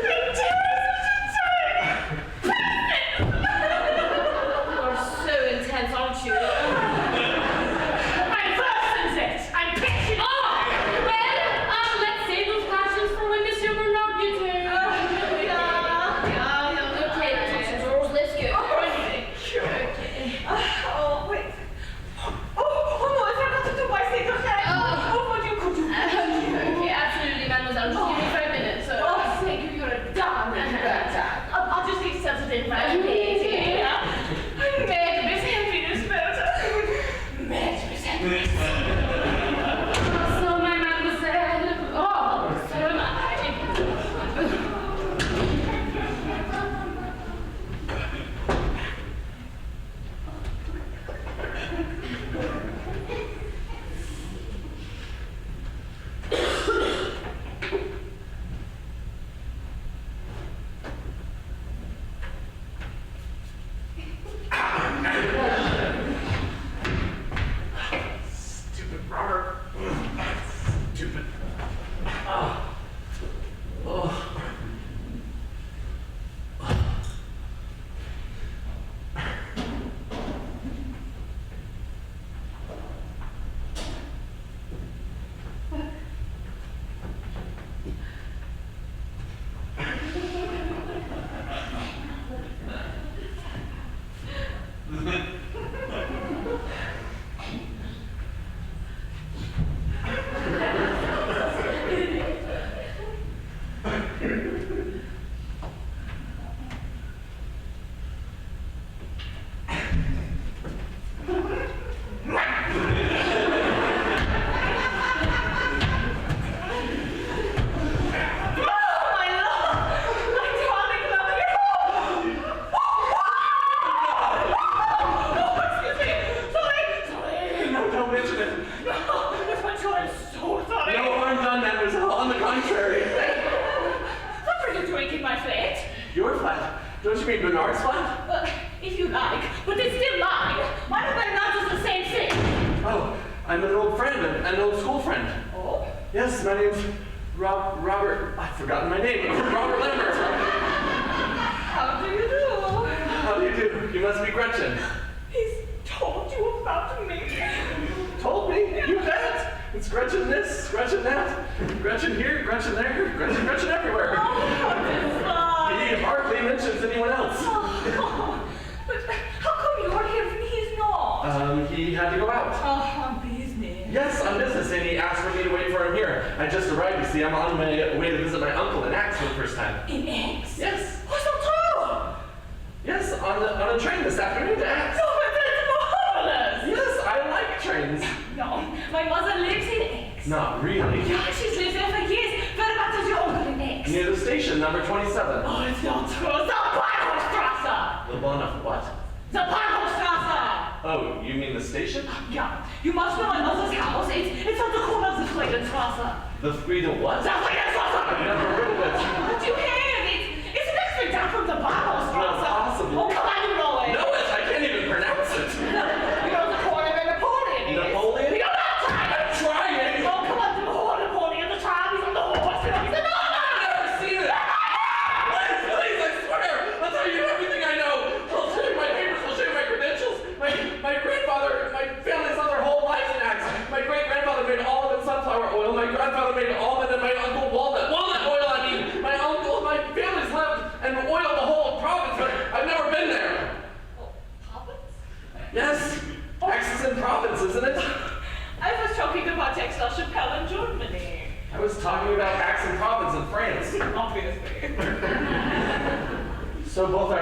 think You're so intense, aren't you? I'm first it. I'm passionate. Oh, well, let's save those passions for when Monsieur Bernard gets here. Okay, attention, girls, let's go. Oh, wait. Oh, no, I forgot to do my secret. Oh, what you could do. Okay, absolutely, mademoiselle. Just give me 5 minutes. Oh, thank you. You're a darling. I'll just get settled in right away. I'm mad with happiness, Berta. Mad with happiness. So, my mademoiselle. Oh, so am I. Stupid Robert. Stupid. Oh. Oh. No, don't mention it. No harm done, mademoiselle. On the contrary. What are you doing in my flat? Your flat. Don't you mean Bernard's flat? If you like, but it's still mine. Why don't I not do the same thing? Oh, I'm an old friend, an old school friend. Oh? Yes, my name's Robert. I've forgotten my name. Robert Lambert. How do you do? How do you do? You must be Gretchen. He's told you about me. Told me? You bet. It's Gretchen this, Gretchen that, Gretchen here, Gretchen there, Gretchen everywhere. He hardly mentions anyone else. But how come you're here and he's not? He had to go out. On business. Yes, on business, and he asked for me to wait for him here. I just arrived, you see. I'm on my way to visit my uncle in Axe for the first time. In eggs? Yes. What's so true? Yes, on a train this afternoon to Axe. No, but that's marvelous. Yes, I like trains. No, my mother lives in eggs. Not really. Yeah, she's lived there for years. Whereabouts is your uncle in eggs? Near the station, number 27. Oh, it's not true. The Bahnhofstrasse. The one of what? The Bahnhofstrasse. Oh, you mean the station? Yeah, you must know my mother's house. It's on the corner of the Friedenstrasse. The Frieda what? The Friedenstrasse. I've never heard of it. But you have it. It's the next street down from the Bahnhofstrasse. Not possible. Oh, come on, you know it. No, I can't even pronounce it. You know the corner where Napoleon is. Napoleon? You're not trying. I'm trying. Oh, come on, Napoleon. The child, he's on the horse. He's on the I've never seen it. Please, I swear. I'll tell you everything I know. I'll show you my papers. I'll show you my credentials. My grandfather, my family's lived their whole lives in Axe. My great grandfather made almond and sunflower oil. My grandfather made almond and my uncle walnut oil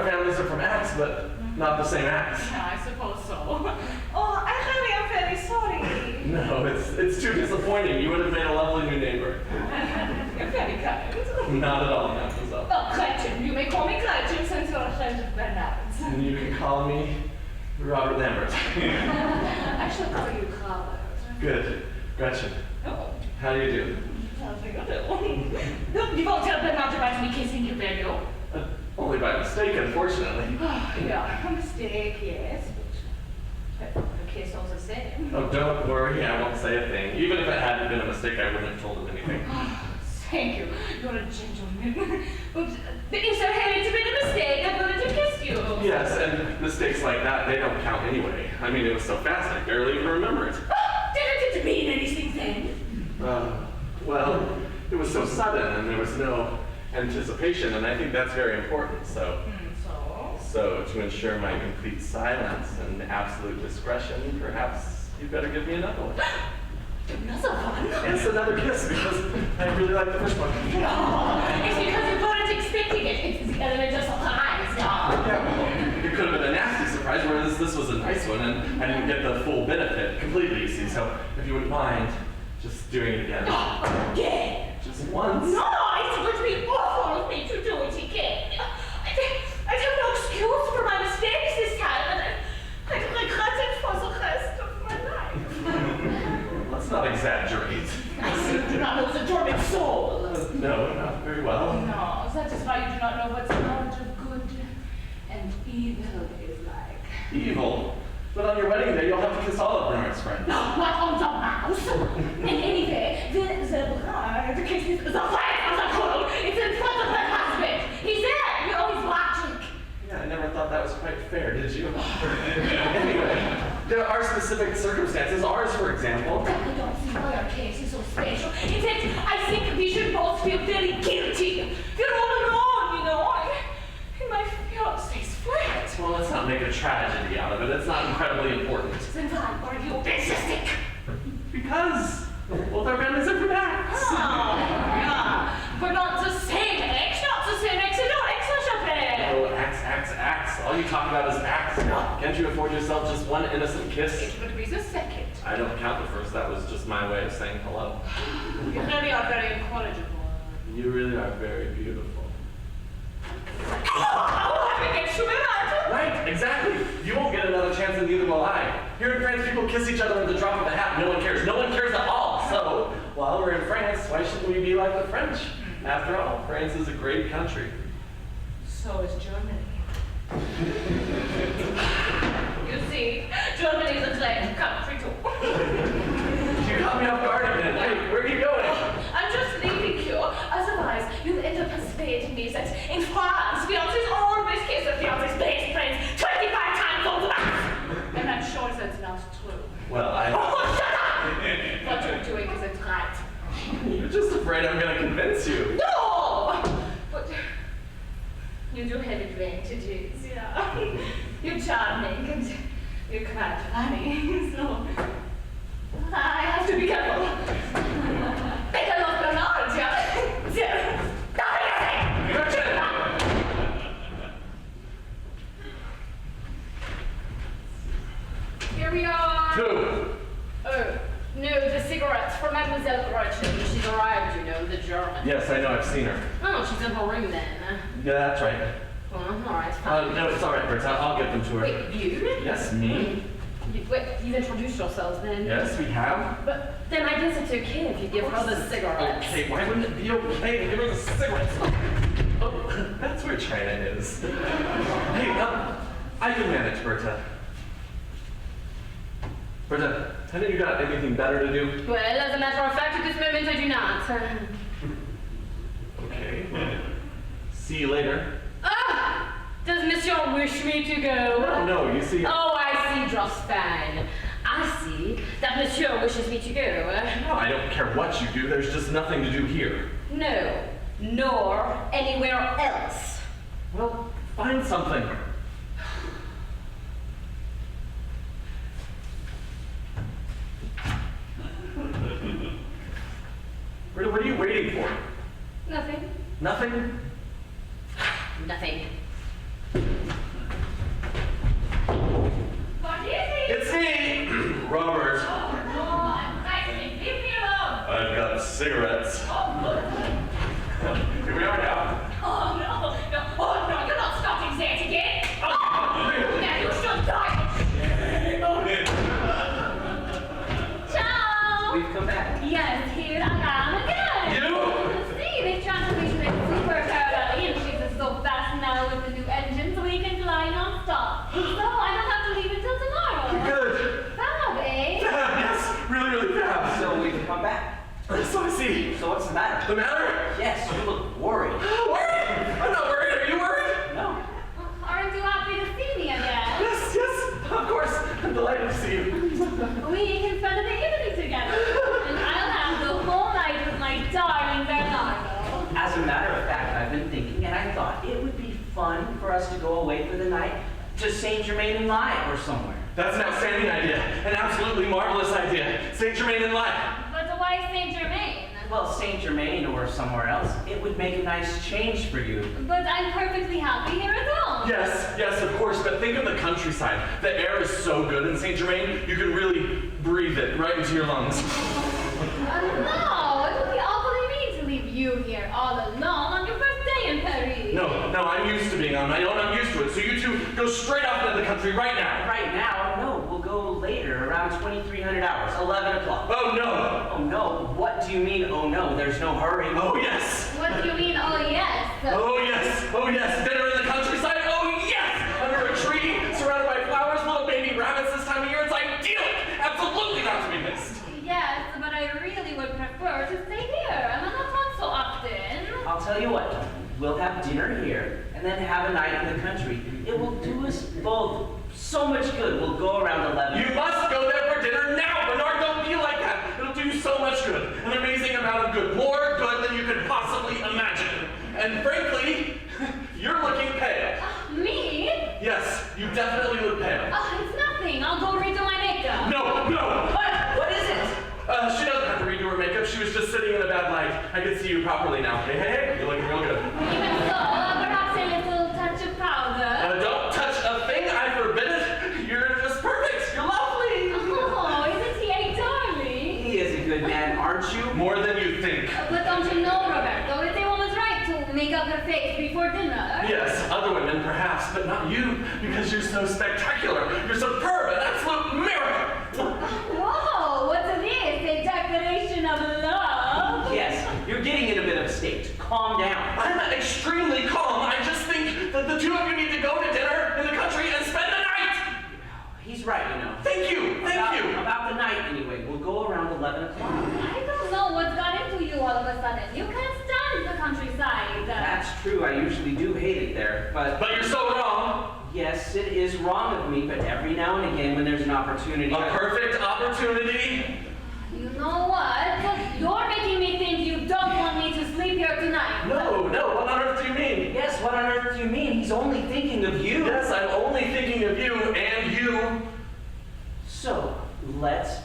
families are from X, but not the same X. Yeah, I suppose so. Oh, I really am very sorry. No, it's too disappointing. You would have made a lovely new neighbor. You're very kind. Not at all, mademoiselle. Well, Gretchen, you may call me Gretchen since you're a friend of Bernard's. And you can call me Robert Lambert. I shall call you Robert. Good. Gretchen, Oh, how do you do? something I do. You won't tell Bernard about me kissing you, will you? Only by mistake, unfortunately. Yeah, a mistake, yes, but the kiss was the same. Oh, don't worry, I won't say a thing. Even if it hadn't been a mistake, I wouldn't have told him anything. Thank you. You're a gentleman. But if there hadn't been a mistake, I would have kissed you. Yes, and mistakes like that, they don't count anyway. I mean, it was so fast, I barely even remember it. Didn't it mean anything then? Well, it was so sudden, and there was no anticipation, and I think that's very important, so... So, to ensure my complete silence and absolute discretion, perhaps you'd better give me another one. Another one? Yes, another kiss, because I really like the first one. No, it's because you weren't expecting it. It's the element of surprise, no. Yeah, well, it could have been a nasty surprise, whereas this was a nice one, and I didn't get the full benefit completely, you see, so if you wouldn't mind just doing it again. Again? Just once. No, it's going to be awful of me to do it again. I have no excuse for my mistakes this time, and I regret it for the rest of my life. Let's not exaggerate. I simply do not know the German soul. No, not very well. No, that is why you do not know what the knowledge of good and evil is like. Evil. But on your wedding day, you'll have to kiss all of Bernard's friends. No, not on the mouse. And anyway, the bride kisses the wife of the groom. It's in front of her husband. He's there. You know, he's watching. Yeah, I never thought that was quite fair, did you? Anyway, there are specific circumstances. Ours, for example. I don't see why our case is so special. In fact, I think we should both feel very guilty. We're all alone, you know. And my fiance's flat. Well, let's not make a tragedy out of it. It's not incredibly important. Then why are you insisting? Because, well, their families are from X. Oh, yeah. We're not the same X, not the same X at all. X Oh, X. All you talk about is X. Can't you afford yourself just one innocent kiss? It would be the second. I don't count the first. That was just my way of saying hello. You really are very incorrigible. You really are very beautiful. Right, exactly. You won't get another chance and neither will I. Here in France, people kiss each other at the drop of a hat. No one cares. No one cares at all. So, while we're in France, why shouldn't we be like the French? After all, France is a great country. So is Germany. You see, Germany is a great country too. You caught me off guard again. Wait, where are you going? I'm just leaving you. Otherwise, you'll end up persuading me that in France, fiancés always kiss their fiancés' best friends 25 times over. And I'm sure that's not true. Well, Oh, shut up! What you're doing isn't right. You're just afraid I'm going to convince you. No! But you do have advantages, yeah. You're charming and you're quite funny, so I have to be careful. I love Bernard, yeah. Here we are. Two. Oh, no, the cigarettes for Mademoiselle Gretchen. She's arrived, you know, the German. Yes, I know. I've seen her. Oh, she's in her room then. Yeah, that's right. Well, all right, fine. No, it's all right, Bert. I'll get them to her. Wait, you? Yes, me. Wait, you've introduced yourselves then? Yes, we have. But then I guess it's okay if you give her the cigarettes. Okay, why wouldn't it be okay to give her the cigarettes? Oh, that's where China is. Hey, I can manage, Berta. Berta, haven't you got anything better to do? Well, as a matter of fact, at this moment I do not. Okay. See you later. Ah! Does Monsieur wish me to go? No, you see. Oh, I see just fine. I see that Monsieur wishes me to go. No, I don't care what you do. There's just nothing to do here. No, nor anywhere else. Well, find something. Berta, what are you waiting for? Nothing. Nothing? Nothing. cigarettes. Here we are now. Oh, no. Oh, no, you're not starting that again. Now you should die. Ciao! We've come back. Yes, here I am again. You? See, this transformation is super parallel, and she's so fast now with the new engine, so we can fly non-stop. So I don't have to leave until tomorrow. Good. Fab, eh? Fab, yes, really, really fab. So we've come back. So I see. So what's the matter? The matter? Yes, you look worried. Worried? I'm not worried. Are you worried? No. Aren't you happy to see me again? Yes, yes, of course. I'm delighted to see you. We can spend the evening together, and I'll have the whole night with my darling Bernardo. As a matter of fact, I've been thinking, and I thought it would be fun for us to go away for the night to Saint Germain en Laye or somewhere. That's an outstanding idea. An absolutely marvelous idea. Saint Germain en Laye. But why Saint Germain? Well, Saint Germain or somewhere else, it would make a nice change for you. But I'm perfectly happy here at home. Yes, yes, of course, but think of the countryside. The air is so good in Saint Germain, you can really breathe it right into your lungs. No, it would be awfully mean to leave you here all alone on your first day in Paris. No, I'm used to being on my own. I'm used to it. So you two go straight off into the country right now. Right now, no, we'll go later, around 2300 hours, 11 o'clock. Oh, no. Oh no, what do you mean, oh no, there's no hurry? Oh, yes. What do you mean, oh yes? Oh, yes. Oh, yes. Dinner in the countryside. Oh, yes. Under a tree, surrounded by flowers, little baby rabbits this time of year. It's idyllic. Absolutely not to be missed. Yes, but I really would prefer to stay here. I'm not home so often. I'll tell you what, we'll have dinner here and then have a night in the country. It will do us both so much good. We'll go around 11. You must go there for dinner now, Bernard. Don't be like that. It'll do you so much good. An amazing amount of good. More good than you could possibly imagine. And frankly, you're looking pale. Me? Yes, you definitely look pale. Oh, it's nothing. I'll go redo my makeup. No. What is it? She doesn't have to redo her makeup. She was just sitting in a bad light. I can see you properly now. Hey, you're looking real good. Even so, perhaps a little touch of powder. Don't touch a thing. I forbid it. You're just perfect. You're lovely. Oh, isn't he a darling? He is a good man, aren't you? More than you think. But don't you know, Roberto, it's a woman's right to make up her face before dinner. Yes, other women perhaps, but not you, because you're so spectacular. You're superb, an absolute miracle. Whoa, what's this? A declaration of love? Yes, you're getting in a bit of a state. Calm down. I'm extremely calm. I just think that the two of you need to go to dinner in the country and spend the night. He's right, you know. Thank you. About the night, anyway. We'll go around 11 o'clock. I don't know what's got into you all of a sudden. You can't stand the countryside. That's true. I usually do hate it there, but But you're so wrong. yes, it is wrong of me, but every now and again when there's an opportunity, A perfect opportunity. You know what? You're making me think you don't want me to sleep here tonight. No, what on earth do you mean? Yes, what on earth do you mean? He's only thinking of you. Yes, I'm only thinking of you and you. So, let's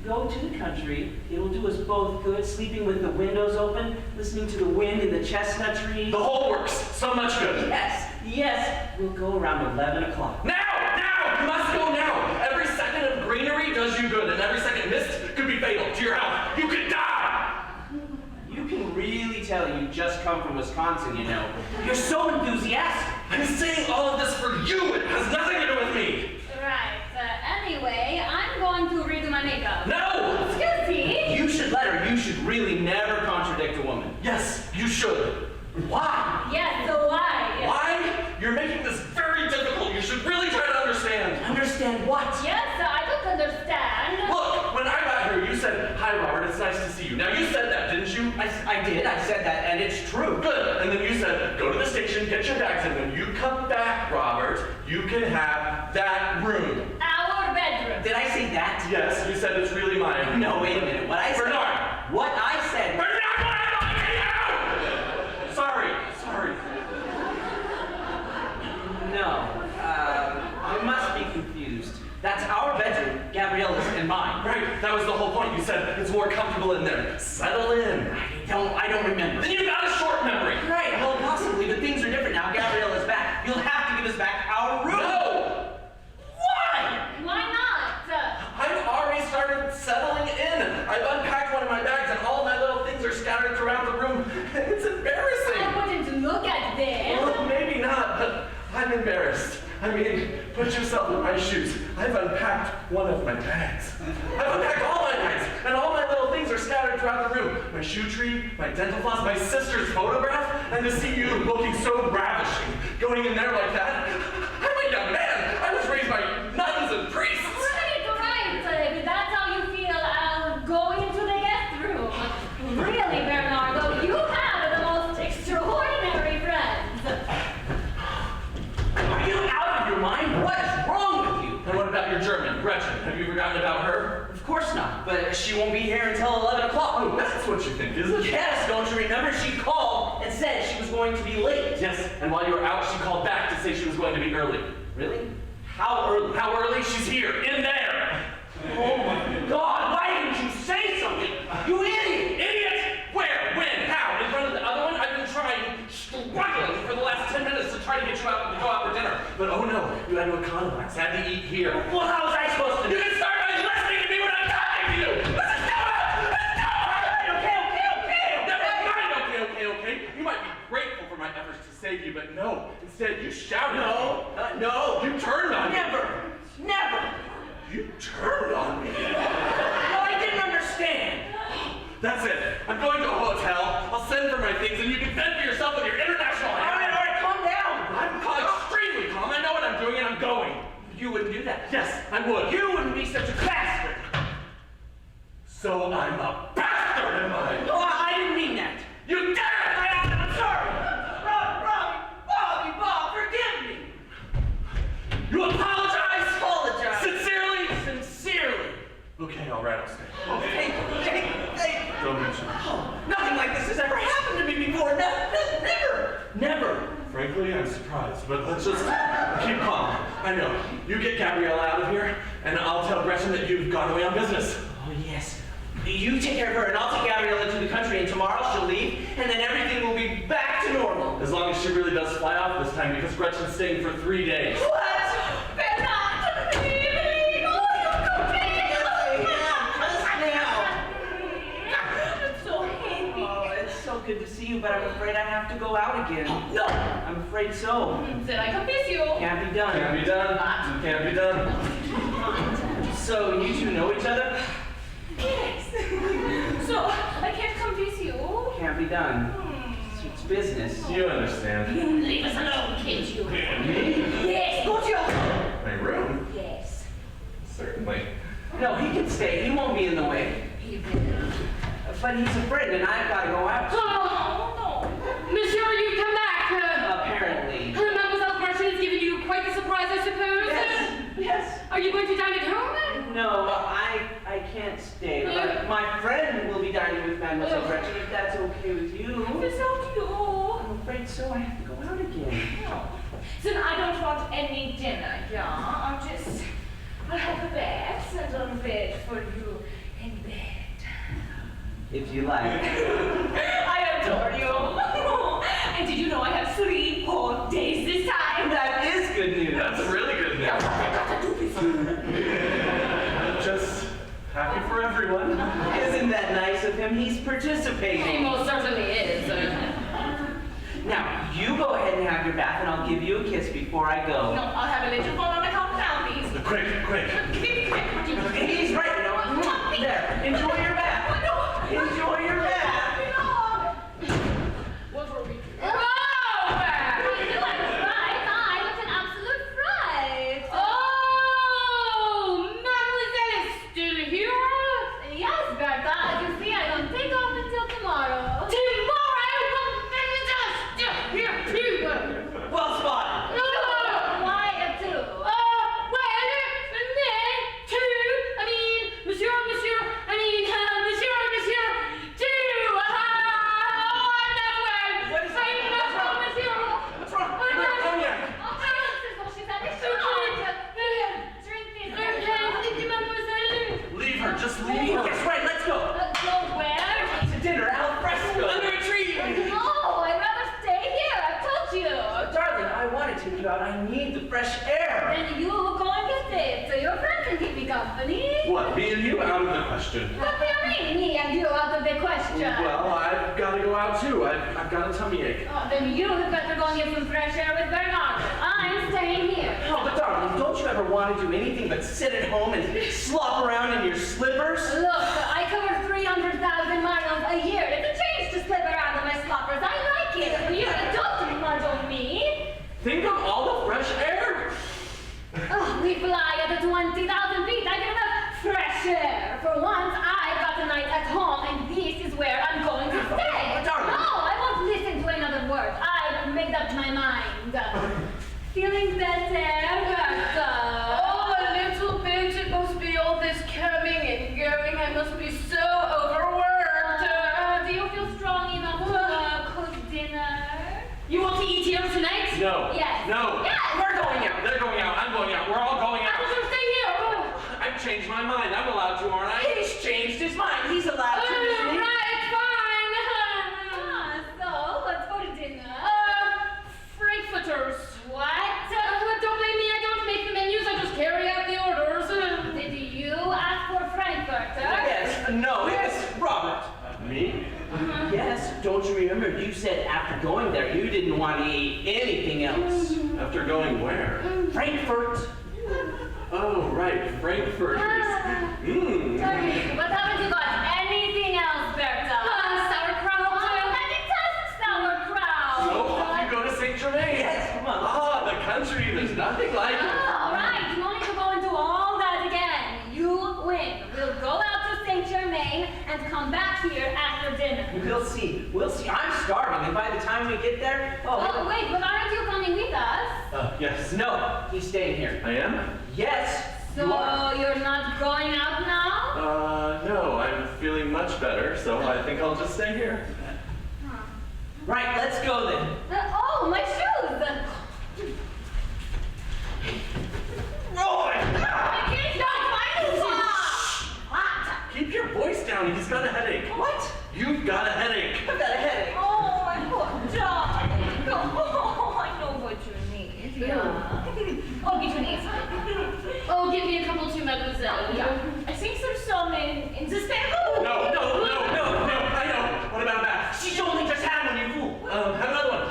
go to the country. It'll do us both good, sleeping with the windows open, listening to the wind in the chestnut trees. The whole works. So much good. Yes, we'll go around 11 o'clock. Now! You must go now! Every second of greenery does you good, and every second missed could be fatal to your health. You could die! You can really tell you just come from Wisconsin, you know. You're so enthusiastic. I'm saying all of this for you. It has nothing to do with me. Right. Anyway, I'm going to redo my makeup. No! Excuse me? You should let her. You should really never contradict a woman. Yes, you should. Why? Yes, so why? Why? You're making this very difficult. You should really try to understand. Understand what? Yes, I don't understand. Look, when I got here, you said, "Hi, Robert, it's nice to see you." Now, you said that, didn't you? I did. I said that, and it's true. Good. And then you said, "Go to the station, get your bags, and when you come back, Robert, you can have that room." Our bedroom. Did I say that? Yes, you said it's really mine. No, wait a minute. What I said. Bernard! What I said. Bernard, Sorry. No. You must be confused. That's our bedroom, Gabriella's and mine. Right, that was the whole point. You said it's more comfortable in there. Settle in. I don't remember. Then you got a short memory. Right, well, possibly, but things are different now. Gabriella's back. You'll have to give us back our room. No! Why? Why not? I've already started settling in. I've unpacked one of my bags and all my little things I mean, put yourself in my shoes. I've unpacked one of my bags. I've unpacked all my bags, and all my little things are scattered throughout the room. My shoe tree, my dental floss, my sister's photograph, and to see you looking so ravishing, going in there like that. I'm a young man. I was raised by nuns and priests. Right. If that's how you feel, I'll go into the guest room. Really, Bernardo, you have the most extraordinary friends. Are you out of your mind? What is wrong with you? And what about your German, Gretchen? Have you forgotten about her? Of course not, but she won't be here until 11 o'clock. Oh, that's what you think, is it? Yes, don't you remember? She called and said she was going to be late. Yes, and while you were out, she called back to say she was going to be early. Really? How early? How early? She's here, in there! Oh my God, why didn't you say something? You idiot! Idiot! Where? When? How? In front of the other one? I've been struggling for the last 10 minutes to try to get you out to go out for dinner. But oh no, you had to economize. Had to eat here. Well, how was I supposed to You do can start by listening to me when I'm talking to you! Let's just go out! Let's go out! Okay. Never mind, okay. You might be grateful for my efforts to save you, but no. Instead, you shouted at me. No. You turned on me. Never. You turned on me. No, I didn't understand. That's it. I'm going to a hotel. I'll send for my things, and you can fend for yourself with your international All right, calm down. I'm extremely calm. I know what I'm doing, and I'm going. You wouldn't do that. Yes, I would. You wouldn't be such a bastard. So I'm a bastard, am I? No, I didn't mean that. You did it! I'm sorry. Robbie, Bob, forgive me. You apologize? Apologize. Sincerely? Okay, all right, I'll stay. Hey. Don't mention it. Oh, nothing like this has ever happened to me before. Never. Frankly, I'm surprised, but let's just keep calm. I know. You get Gabriella out of here, and I'll tell Gretchen that you've gone away on business. Oh, yes. You take care of her, and I'll take Gabriella to the country, and tomorrow she'll leave, and then everything will be back to normal. As long as she really does fly off this time, because Gretchen's staying for 3 days. What? Bernard, baby! Oh, you're I'm so happy. Oh, it's so good to see you, but I'm afraid I have to go out again. No! I'm afraid so. Then I can miss you. Can't be done. Can't be done. Can't be done. So, you two know each other? Yes. So, I can't come visit you. Can't be done. It's business. You understand. Leave us alone, can't you? Me? Yes, go to your room. My room? Yes. Certainly. No, he can stay. He won't be in the way. He will. But he's a friend, and I've got to go out. Oh, Monsieur, you've come back. Apparently. Mademoiselle Gretchen has given you quite the surprise, I suppose. Yes. Are you going to dine at home? No, I can't stay. But my friend will be dining with Mademoiselle Gretchen, if that's okay with you. no. It's up to you. I'm afraid so. I have to go out again. Then I don't want any dinner, yeah? I'll have a bath and on bed for you in bed. If you like. I adore you. And did you know I have 3 whole days this time? That is good news. That's really good news. I'm just happy for everyone. Isn't that nice of him? He's He participating. most certainly is. Now, you go ahead and have your bath, and I'll give you a kiss before I No, go. I'll have a little fun on the count down, please. Quick. He's right, you know. There, enjoy your bath. Enjoy your bath. What were we doing? I looked an absolute fright. Oh, Mademoiselle is still here? Yes, Bertha. As you see, I don't take off until tomorrow. Tomorrow, Mademoiselle is still here too. Well spotted. Why a 2? Monsieur, two. What is What's wrong? Leave her. Just leave her. Yes, right, let's go. Go where? To dinner, al fresco. Under a tree. No, I'd rather stay here. I told you. Darling, I want to take you out. I need the fresh air. And you go and get it, so your friend can keep me company. What? Me and you out of the question. What do you mean, me and you out of the question? Well, I've got to go out too. I've got a tummy ache. Oh, then you had better go and get some fresh air with Bernardo. I'm staying here. Oh, want to do anything but sit at home and slop around in your slippers? Look, I cover 300,000 miles a year. It's a change to slip around in my sloppers. I like it. You don't muddle me. Think of all the fresh air. Oh, we fly at 20,000 feet. I get enough fresh air. For once, I've got a night at home, and this is where I'm going to stay. Darling. No, I won't listen to another word. I've made up my mind. Feeling better, Bertha? Oh, a little bit. It must be all this coming and going. I must be so overworked. Do you feel strong enough to cook dinner? You want to eat here tonight? No. Yes. No. Yes. We're going out. They're going out. I'm going out. We're all going I out. was going to stay here. I've changed my mind. I'm allowed to, aren't I? He's changed his mind. He's allowed to, isn't he? Right, fine. So, let's go to dinner. Frankfurters. What? Don't blame me. I don't make the menus. I just carry out the orders. Did you ask for Frankfurter? Yes. No, it was Robert. Me? Yes. Don't you remember? You said after going there, you didn't want to eat anything else. After going where? Frankfurt. Oh, right. Frankfurters. Mmm. But haven't you got anything else, Bertha? Sauerkraut? Fantastic sauerkraut. So off you go to Saint Germain. Yes, come on. Ah, the country. There's nothing like it. All right, you don't need to go into all that again. You win. We'll go out to Saint Germain and come back here after dinner. We'll see. We'll see. I'm starving, and by the time we get there, Oh, wait, but aren't you coming with us? Yes. no, he's staying here. I am? Yes, So you are. you're not going out now? No. I'm feeling much better, so I think I'll just stay here. Right, let's go then. Oh, my shoes! Oh my God! I can't find my What? Keep your voice down. He's got a headache. What? You've got a headache. I've got a headache. Oh, my poor darling. Oh, I know what you need. Yeah. Oh, get your knees. Oh, give me a couple too, mademoiselle. Yeah. I think there's some in the stable. No. I know. What about that? She's only just had one, you fool. Have another one.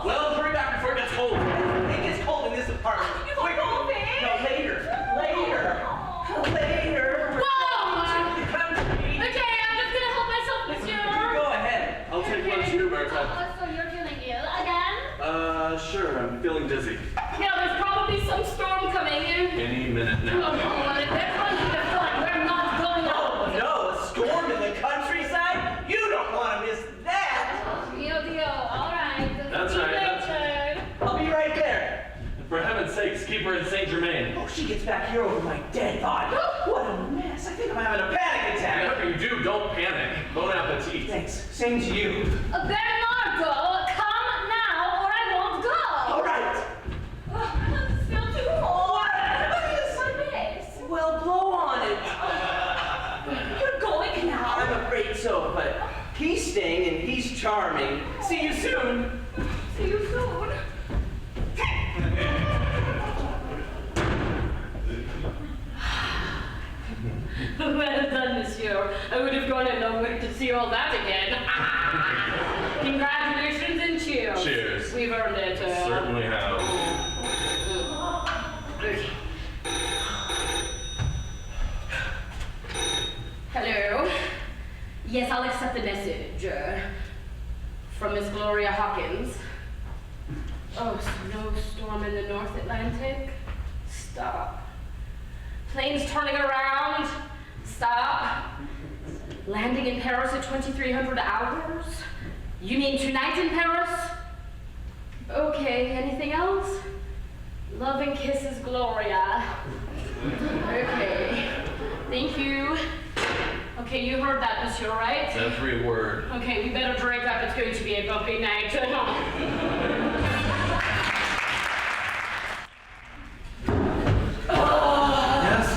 Well, hurry back before it gets cold. It gets cold in this apartment. You want cold, babe? No, later. Come to me. Okay, I'm just gonna help myself, monsieur. You go ahead. I'll take one too, Bertha. So you're feeling ill again? Sure. I'm feeling dizzy. Yeah, there's probably some storm coming in. Any minute Oh, now. well, if there's going to be a storm, we're not going Oh out. no, a storm in the countryside? You don't want to miss that. Deal. All right. That's See you right, that's later. I'll be right there. For heaven's sakes, keep her in Saint Germain. Oh, she gets back here over my dead body. What a mess. I think I'm having a panic attack. Whatever you do, don't panic. Bon appetit. Thanks. Same to you. Bernardo, come now or I won't go. All right. It's still too hot. Well, blow on it. You're going now. I'm afraid so, but he's staying and he's charming. See you soon. See you soon. Well done, monsieur. I would have gone in nowhere to see all that again. Congratulations and cheers. Cheers. We've earned it. Certainly have. Hello. Yes, I'll accept the message. From Miss Gloria Hawkins. Oh, snowstorm in the North Atlantic? Stop. Planes turning around? Stop. Landing in Paris at 2300 hours? You mean tonight in Paris? Okay, anything else? Loving kisses, Gloria. Okay. Thank you. Okay, you heard that, monsieur, right? Every word. Okay, we better drink up. It's going to be a bumpy night.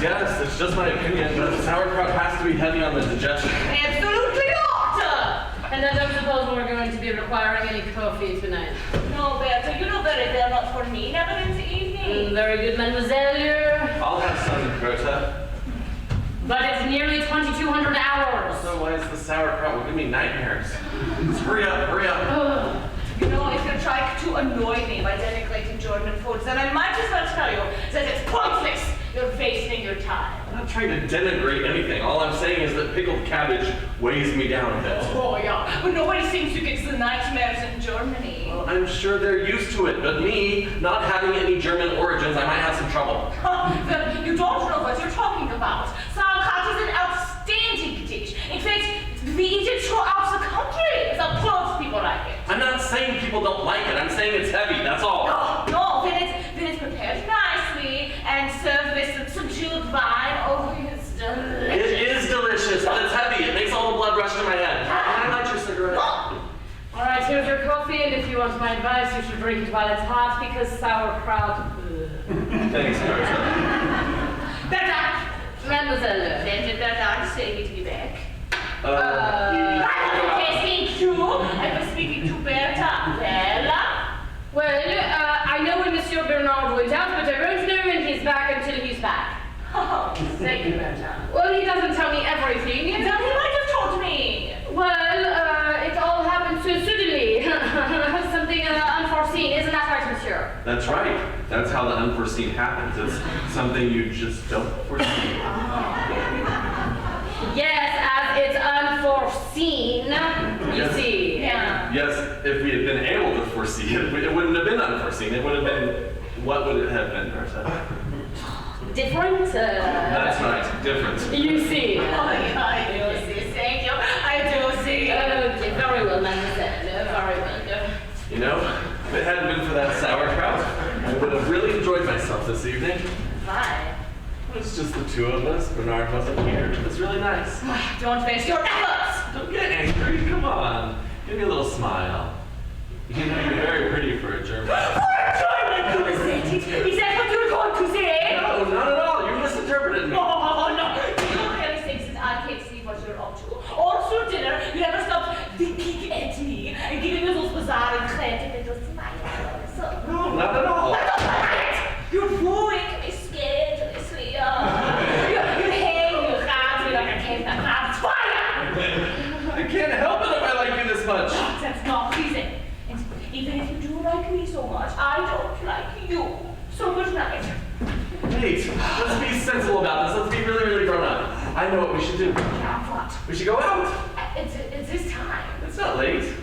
Yes, it's just my opinion, but sauerkraut has to be heavy on the digestion. Absolutely not. And I don't suppose we're going to be requiring any coffee tonight. No, Bertha, you know very well not for me. Never in the evening. Very good, mademoiselle. I'll have some, Bertha. But it's nearly 2200 hours. Otherwise, the sauerkraut will give me nightmares. Just hurry up. Oh. You know, if you try to annoy me by denigrating German foods, then I might as well trying to denigrate anything. All I'm saying is that pickled cabbage weighs me down a bit. Oh, yeah, but nobody seems to get the nightmares in Germany. Well, I'm sure they're used to it, but me, not having any German origins, I might have some trouble. Then you don't know what you're talking about. Sauerkraut is an outstanding dish. In fact, we eat it throughout the country. The close people like it. I'm not saying people don't like it. I'm saying it's heavy, that's all. No, when it's prepared nicely and served with some subdued wine, oh, it's delicious. It is delicious, but it's heavy. It makes all the blood rush to my head. Can I light your cigarette? All right, here's your coffee, and if you want my advice, you should drink it while it's hot because sauerkraut. Thanks, Gretchen. Berta! Mademoiselle. Then did Berta say me to be back? Uh, I was speaking to Berta. Well, I know when Monsieur Bernard went out, but I won't know when he's back until he's back. Oh, thank you, Berta. Well, he doesn't tell me everything. Then he might have told me. Well, it all happened so suddenly. Something unforeseen, isn't that right, Monsieur? That's right. That's how the unforeseen happens. It's something you just don't foresee. Yes, as it's unforeseen, you Yes. see. Yeah. Yes, if we had been able to foresee it, it wouldn't have been unforeseen. It would have been, what would it have been, Berta? Different? That's right, different. You see. Oh, yeah, I do see. Thank you. I do see. Okay, very well, mademoiselle. Very well. You know, if it hadn't been for that sauerkraut, I would have really enjoyed myself this evening. Why? It was just the two of us. Bernard wasn't here. It was really nice. Don't waste your efforts. Don't get angry. Come on. Give me a little smile. You know, you're very pretty for a German. Is that what you're going to say? No, not at all. You misinterpreted me. Oh, no. You don't really think since I can't see what you're up to. All through dinner, you never stopped thinking at me and giving me those bizarre and creative little smiles. No, not at all. You're wooing me scandalously. You're hanging your cards me like a cave that grabs fire. I can't help it if I like you this much. That's not pleasing. And even if you do like me so much, I don't like you. So good night. Wait, let's be sensible about this. Let's be really, really grown up. I know what we should do. Now what? We should go out. It's this time. It's not late.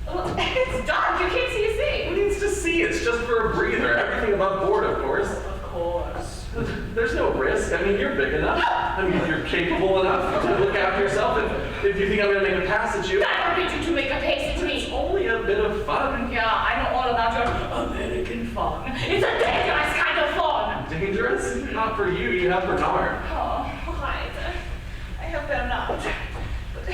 Well, it's dark. You can't see a thing. Who needs to see? It's just for a breather. Everything above board, of course. Of course. There's no risk. I mean, you're big enough. I mean, you're capable enough to look after yourself. If you think I'm going to make a pass at you, I forbid you to make a pace at it's me. only a bit of fun. Yeah, I know all about your American fun. It's a dangerous kind of fun. Dangerous? Not for you. You have Bernard. Oh, right. I have Bernard. But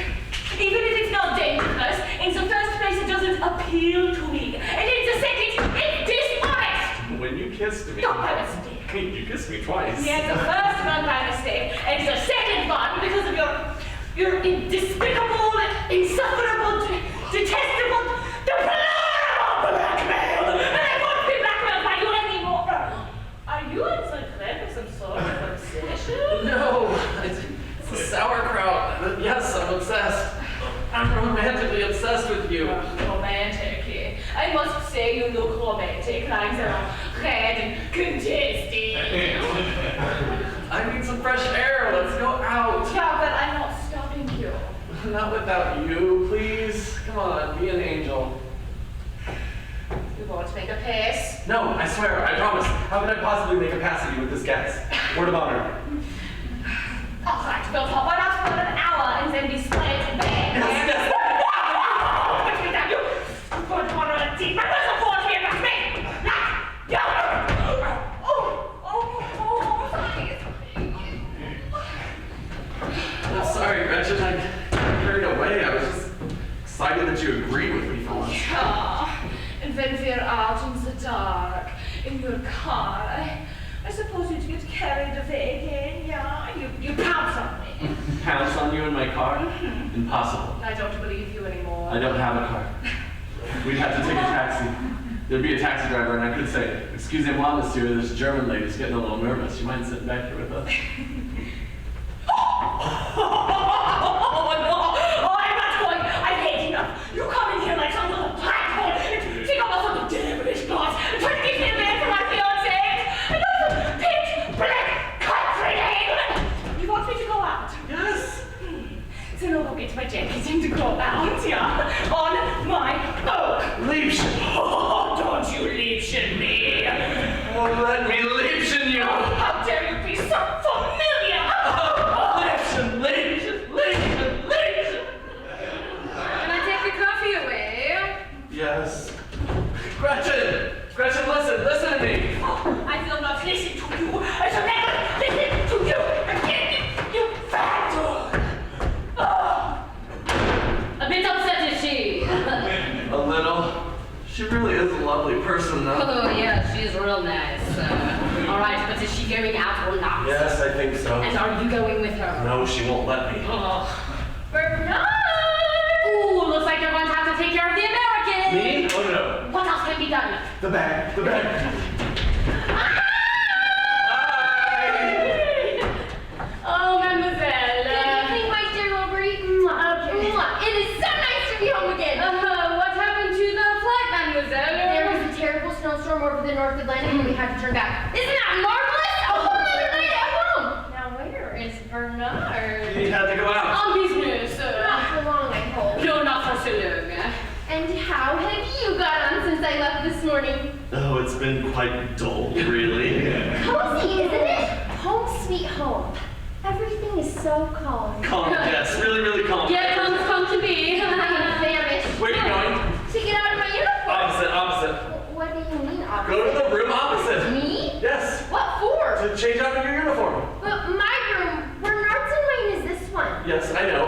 even if it's not dangerous, in the first place it doesn't appeal to me. And in the second, it's dishonest. When you kissed me, Not by mistake. you kissed me twice. Yes, the first one by mistake, and the second one because of your despicable, insufferable, detestable, deplorable blackmail. And I won't be blackmailed by you anymore. Are you in some kind of some sort of obsession? No, it's a sauerkraut. Yes, I'm obsessed. I'm romantically obsessed with you. Romantically. I must say you look romantic, like the red and contested. I need some fresh air. Let's go out. Yeah, but I'm not stopping you. Not without you, please. Come on, be an angel. You want to make a pass? No, I swear, I promise. How can I possibly make a pass at you with this gas? Word of honor. All right, we'll talk about us for an hour and then be split in bed. Yes, yes. I'm going to order a tea. My mother forced me about me. I'm sorry, Gretchen. I carried away. I was just excited that you agreed with me for once. Yeah. And when we're out in the dark, in your car, I suppose you'd get carried away again, yeah? You pounce on me. Pounce on you in my car? Impossible. I don't believe you anymore. I don't have a car. We'd have to take a taxi. There'd be a taxi driver, and I could say, "Excusez-moi, monsieur, this German lady's getting a little nervous. You mind sitting back here with us?" Oh, no! Oh, I'm not going! I've had enough! You come in here like some little black hole and take off some devilish gloss and try to give me a man for my fiancé! I know some pitch black country name! You want let me Liebchen you! How dare you be so familiar? Liebchen, Liebchen, Liebchen, Liebchen! Can I take your coffee away? Yes. Gretchen! Gretchen, listen to me! I will not listen to you. I shall never listen to you again, you bastard! A bit upset, is she? A little. She really is a lovely person, though. Oh, yeah, she's real nice. All right, but is she going out or not? Yes, I think so. And are you going with her? No, she won't let me. Oh. Bernard! Ooh, looks like you're going to have to take care of the Americans. Me? Oh no. What else can be done? The bag, the bag. Oh, mademoiselle. Good evening, my dear Wilbury. It is so nice to be home again. What happened to the flight, mademoiselle? There was a terrible snowstorm over the North Atlantic and we had to turn back. Isn't that marvelous? A whole nother night at home. Now where is Bernard? He had to go out. On business. Not for long, I hope. No, not for so long. And how have you got on since I left this morning? Oh, it's been quite dull, really. Cozy, isn't it? Home sweet home. Everything is so calm. Calm, yes, really calm. Yeah, come to me. I am famished. Where are you going? To get out of my uniform. Opposite. What do you mean, opposite? Go to the room opposite. Me? Yes, What for? to change out of your uniform. But my room, Bernard's and mine is this one. Yes, I know,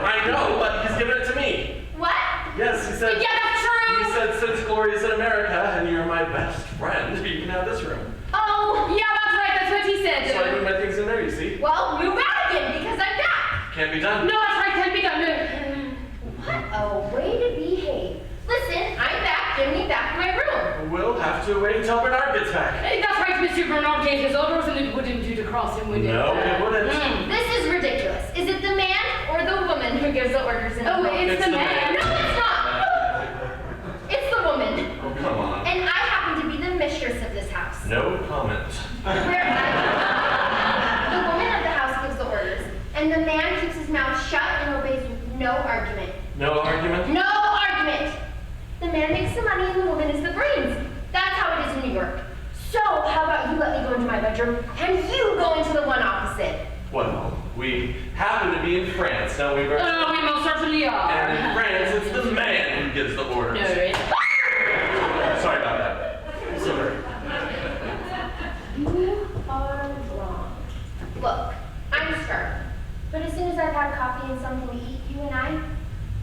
but he's given it to me. What? Yes, he said. Yeah, that's true. He said since Gloria's in America and you're my best friend, you can have this room. Oh, Yeah, that's right. That's what he said. So I moved my things in there, you see. well, move out again because I'm back. Can't be done. No, that's right. Can't be done. What a way to behave. Listen, I'm back. Give me back my room. We'll have to wait until Bernard gets back. That's right. Monsieur Bernard gave his orders, and it wouldn't do to cross him, would it? No, it wouldn't. This is ridiculous. Is it the man or the woman who gives the orders in a Oh, home? it's the man. No, it's not. It's the woman. Oh, come on. And I happen to be the mistress of this house. No comment. Where the woman of the house gives the orders, and the man keeps his mouth shut and obeys with no argument. No argument? No argument! The man makes the money and the woman is the brains. That's how it is in New York. So, how about you let me go into my bedroom, and you go into the one opposite? Well, we happen to be in France, don't we, Bernard? We most certainly are. And in France, it's the man who gives the orders. No, it's... Sorry about that. I'm sorry. You are wrong. Look, I'm starving. But as soon as I've had coffee and something to eat, you and I,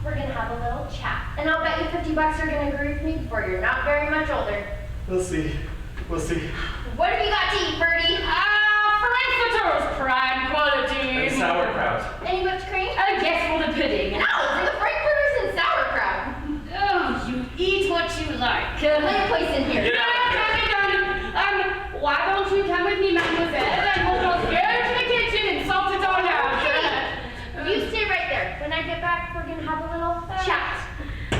we're gonna have a little chat. And I'll bet you $50 are gonna agree with me before you're not very much older. We'll see. We'll see. What have you got to eat, Bertie? Frankfurters, prime quality. And sauerkraut. Any whipped cream? Yes, for the pudding. No, for the frankfurters and sauerkraut. Oh, you eat what you like. Lay a place in here. Get out of here. Why don't you come with me, mademoiselle, and we'll both go to the kitchen and sort it all out. You stay right there. When I get back, we're gonna have a little chat.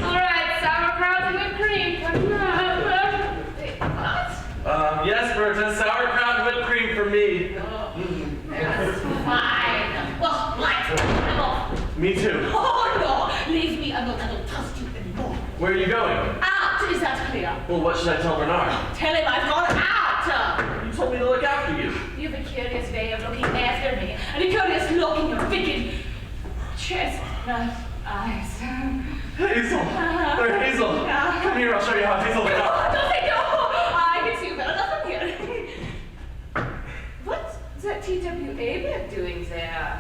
All right, sauerkraut and whipped cream. Wait, what? Yes, Berta, sauerkraut and whipped cream for me. That's fine. Well, right, I'm off. Me too. Oh, no, leave me alone. I don't trust you anymore. Where are you going? Out, is that clear? Well, what should I tell Bernard? Tell him I've gone out. You told me to look after you. You have a curious way of looking after me, and a curious look in your wicked chestnut eyes. Hazel. There, Hazel. Yeah. Come here, I'll show you how Hazel got out. Don't think I can see you better than here. What's that TWA bag doing there?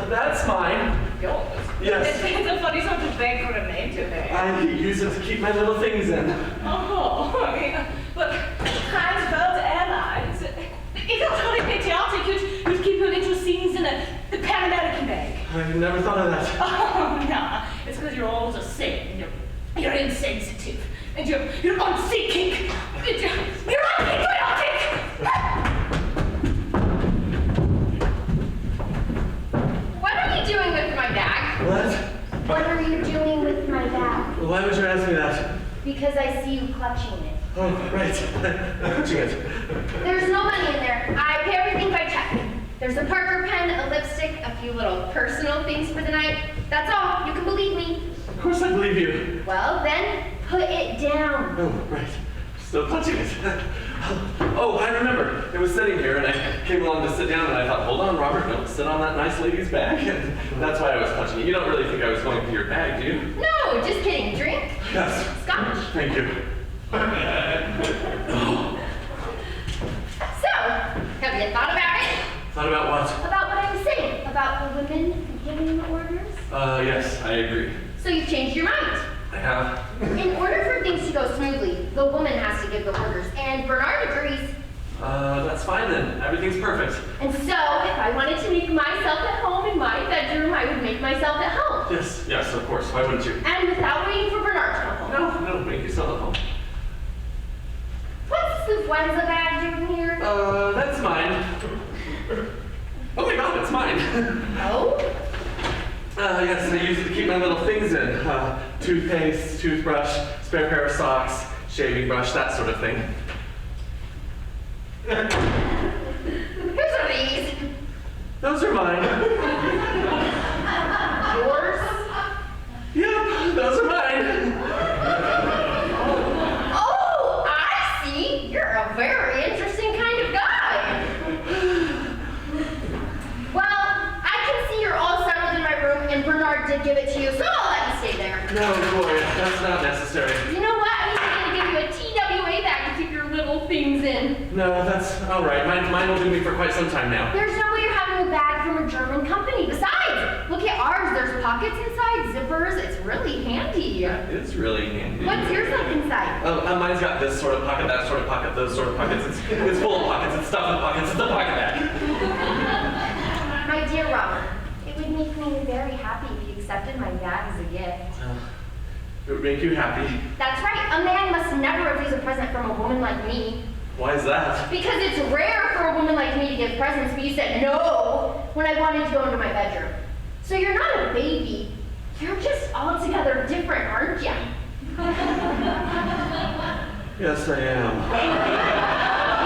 That's mine. Yours? Yes. It's a funny sort of bag for a name to have. I use it to keep my little things in. Oh, yeah. Look, Transworld Airlines. If you're truly patriotic, you'd keep your little things in the Pan American bag. I never thought of that. Oh, no. It's because you're all the same. You're insensitive. And you're unthinking. And you're unpatriotic. What are you doing with my bag? What? What are you doing with my bag? Why would you ask me that? Because I see you clutching it. Oh, right. Clutching it. There's no money in there. I pay everything by check. There's a Parker pen, a lipstick, a few little personal things for the night. That's all. You can believe me. Of course I believe you. Well, then, put it down. Oh, right. Still clutching it. Oh, I remember. It was sitting here, and I came along to sit down, and I thought, hold on, Robert, don't sit on that nice lady's bag. And that's why I was touching it. You don't really think I was going through your bag, do you? No, just kidding. Drink? Yes. Scotch. Thank you. So, have you thought about it? Thought about what? About what I was saying? About the women giving the orders? Yes, I agree. So you've changed your mind? I have. In order for things to go smoothly, the woman has to give the orders, and Bernard agrees. That's fine then. Everything's perfect. And so, if I wanted to make myself at home in my bedroom, I would make myself at home. Yes, of course. Why wouldn't you? And without waiting for Bernard to come home. No, make yourself at home. What's the influenza bag doing here? That's mine. Oh my God, it's mine. Oh? Yes, I use it to keep my little things in. Toothpaste, toothbrush, spare pair of socks, shaving brush, that sort of thing. Whose are these? Those are mine. Yours? Yep, those are mine. Oh, I see. You're a very interesting kind of guy. Well, I can see you're all settled in my room, and Bernard did give it to you, so I'll let you stay there. No, Gloria, that's not necessary. You know what? I'm even going to give you a TWA bag to keep your little things in. No, that's all right. Mine will do me for quite some time now. There's no way you're having a bag from a German company. Besides, look at ours. There's pockets inside, zippers. It's really handy. It's really handy. What's yours like inside? Mine's got this sort of pocket, that sort of pocket, those sort of pockets. It's full of pockets. It's stuffed with pockets. It's a pocket bag. My dear Robert, it would make me very happy if you accepted my bag as a gift. It would make you happy. That's right. A man must never refuse a present from a woman like me. Why is that? Because it's rare for a woman like me to give presents, but you said no when I wanted to go into my bedroom. So you're not a baby. You're just altogether different, aren't you? Yes, I am.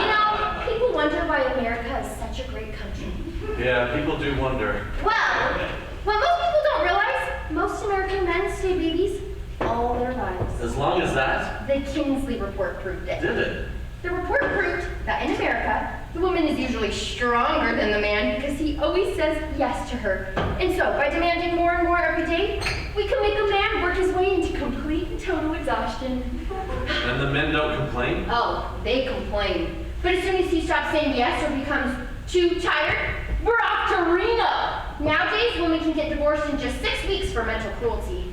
You know, people wonder why America is such a great country. Yeah, people do wonder. Well, what most people don't realize, most American men stay babies all their lives. As long as that, The Kinsley report proved it. did it? The report proved that in America, the woman is usually stronger than the man because he always says yes to her. And so, by demanding more and more every day, we can make a man work his way into complete and total exhaustion. And the men don't complain? Oh, they complain. But as soon as he stops saying yes or becomes too tired, we're off to Reno. Nowadays, women can get divorced in just 6 weeks for mental cruelty.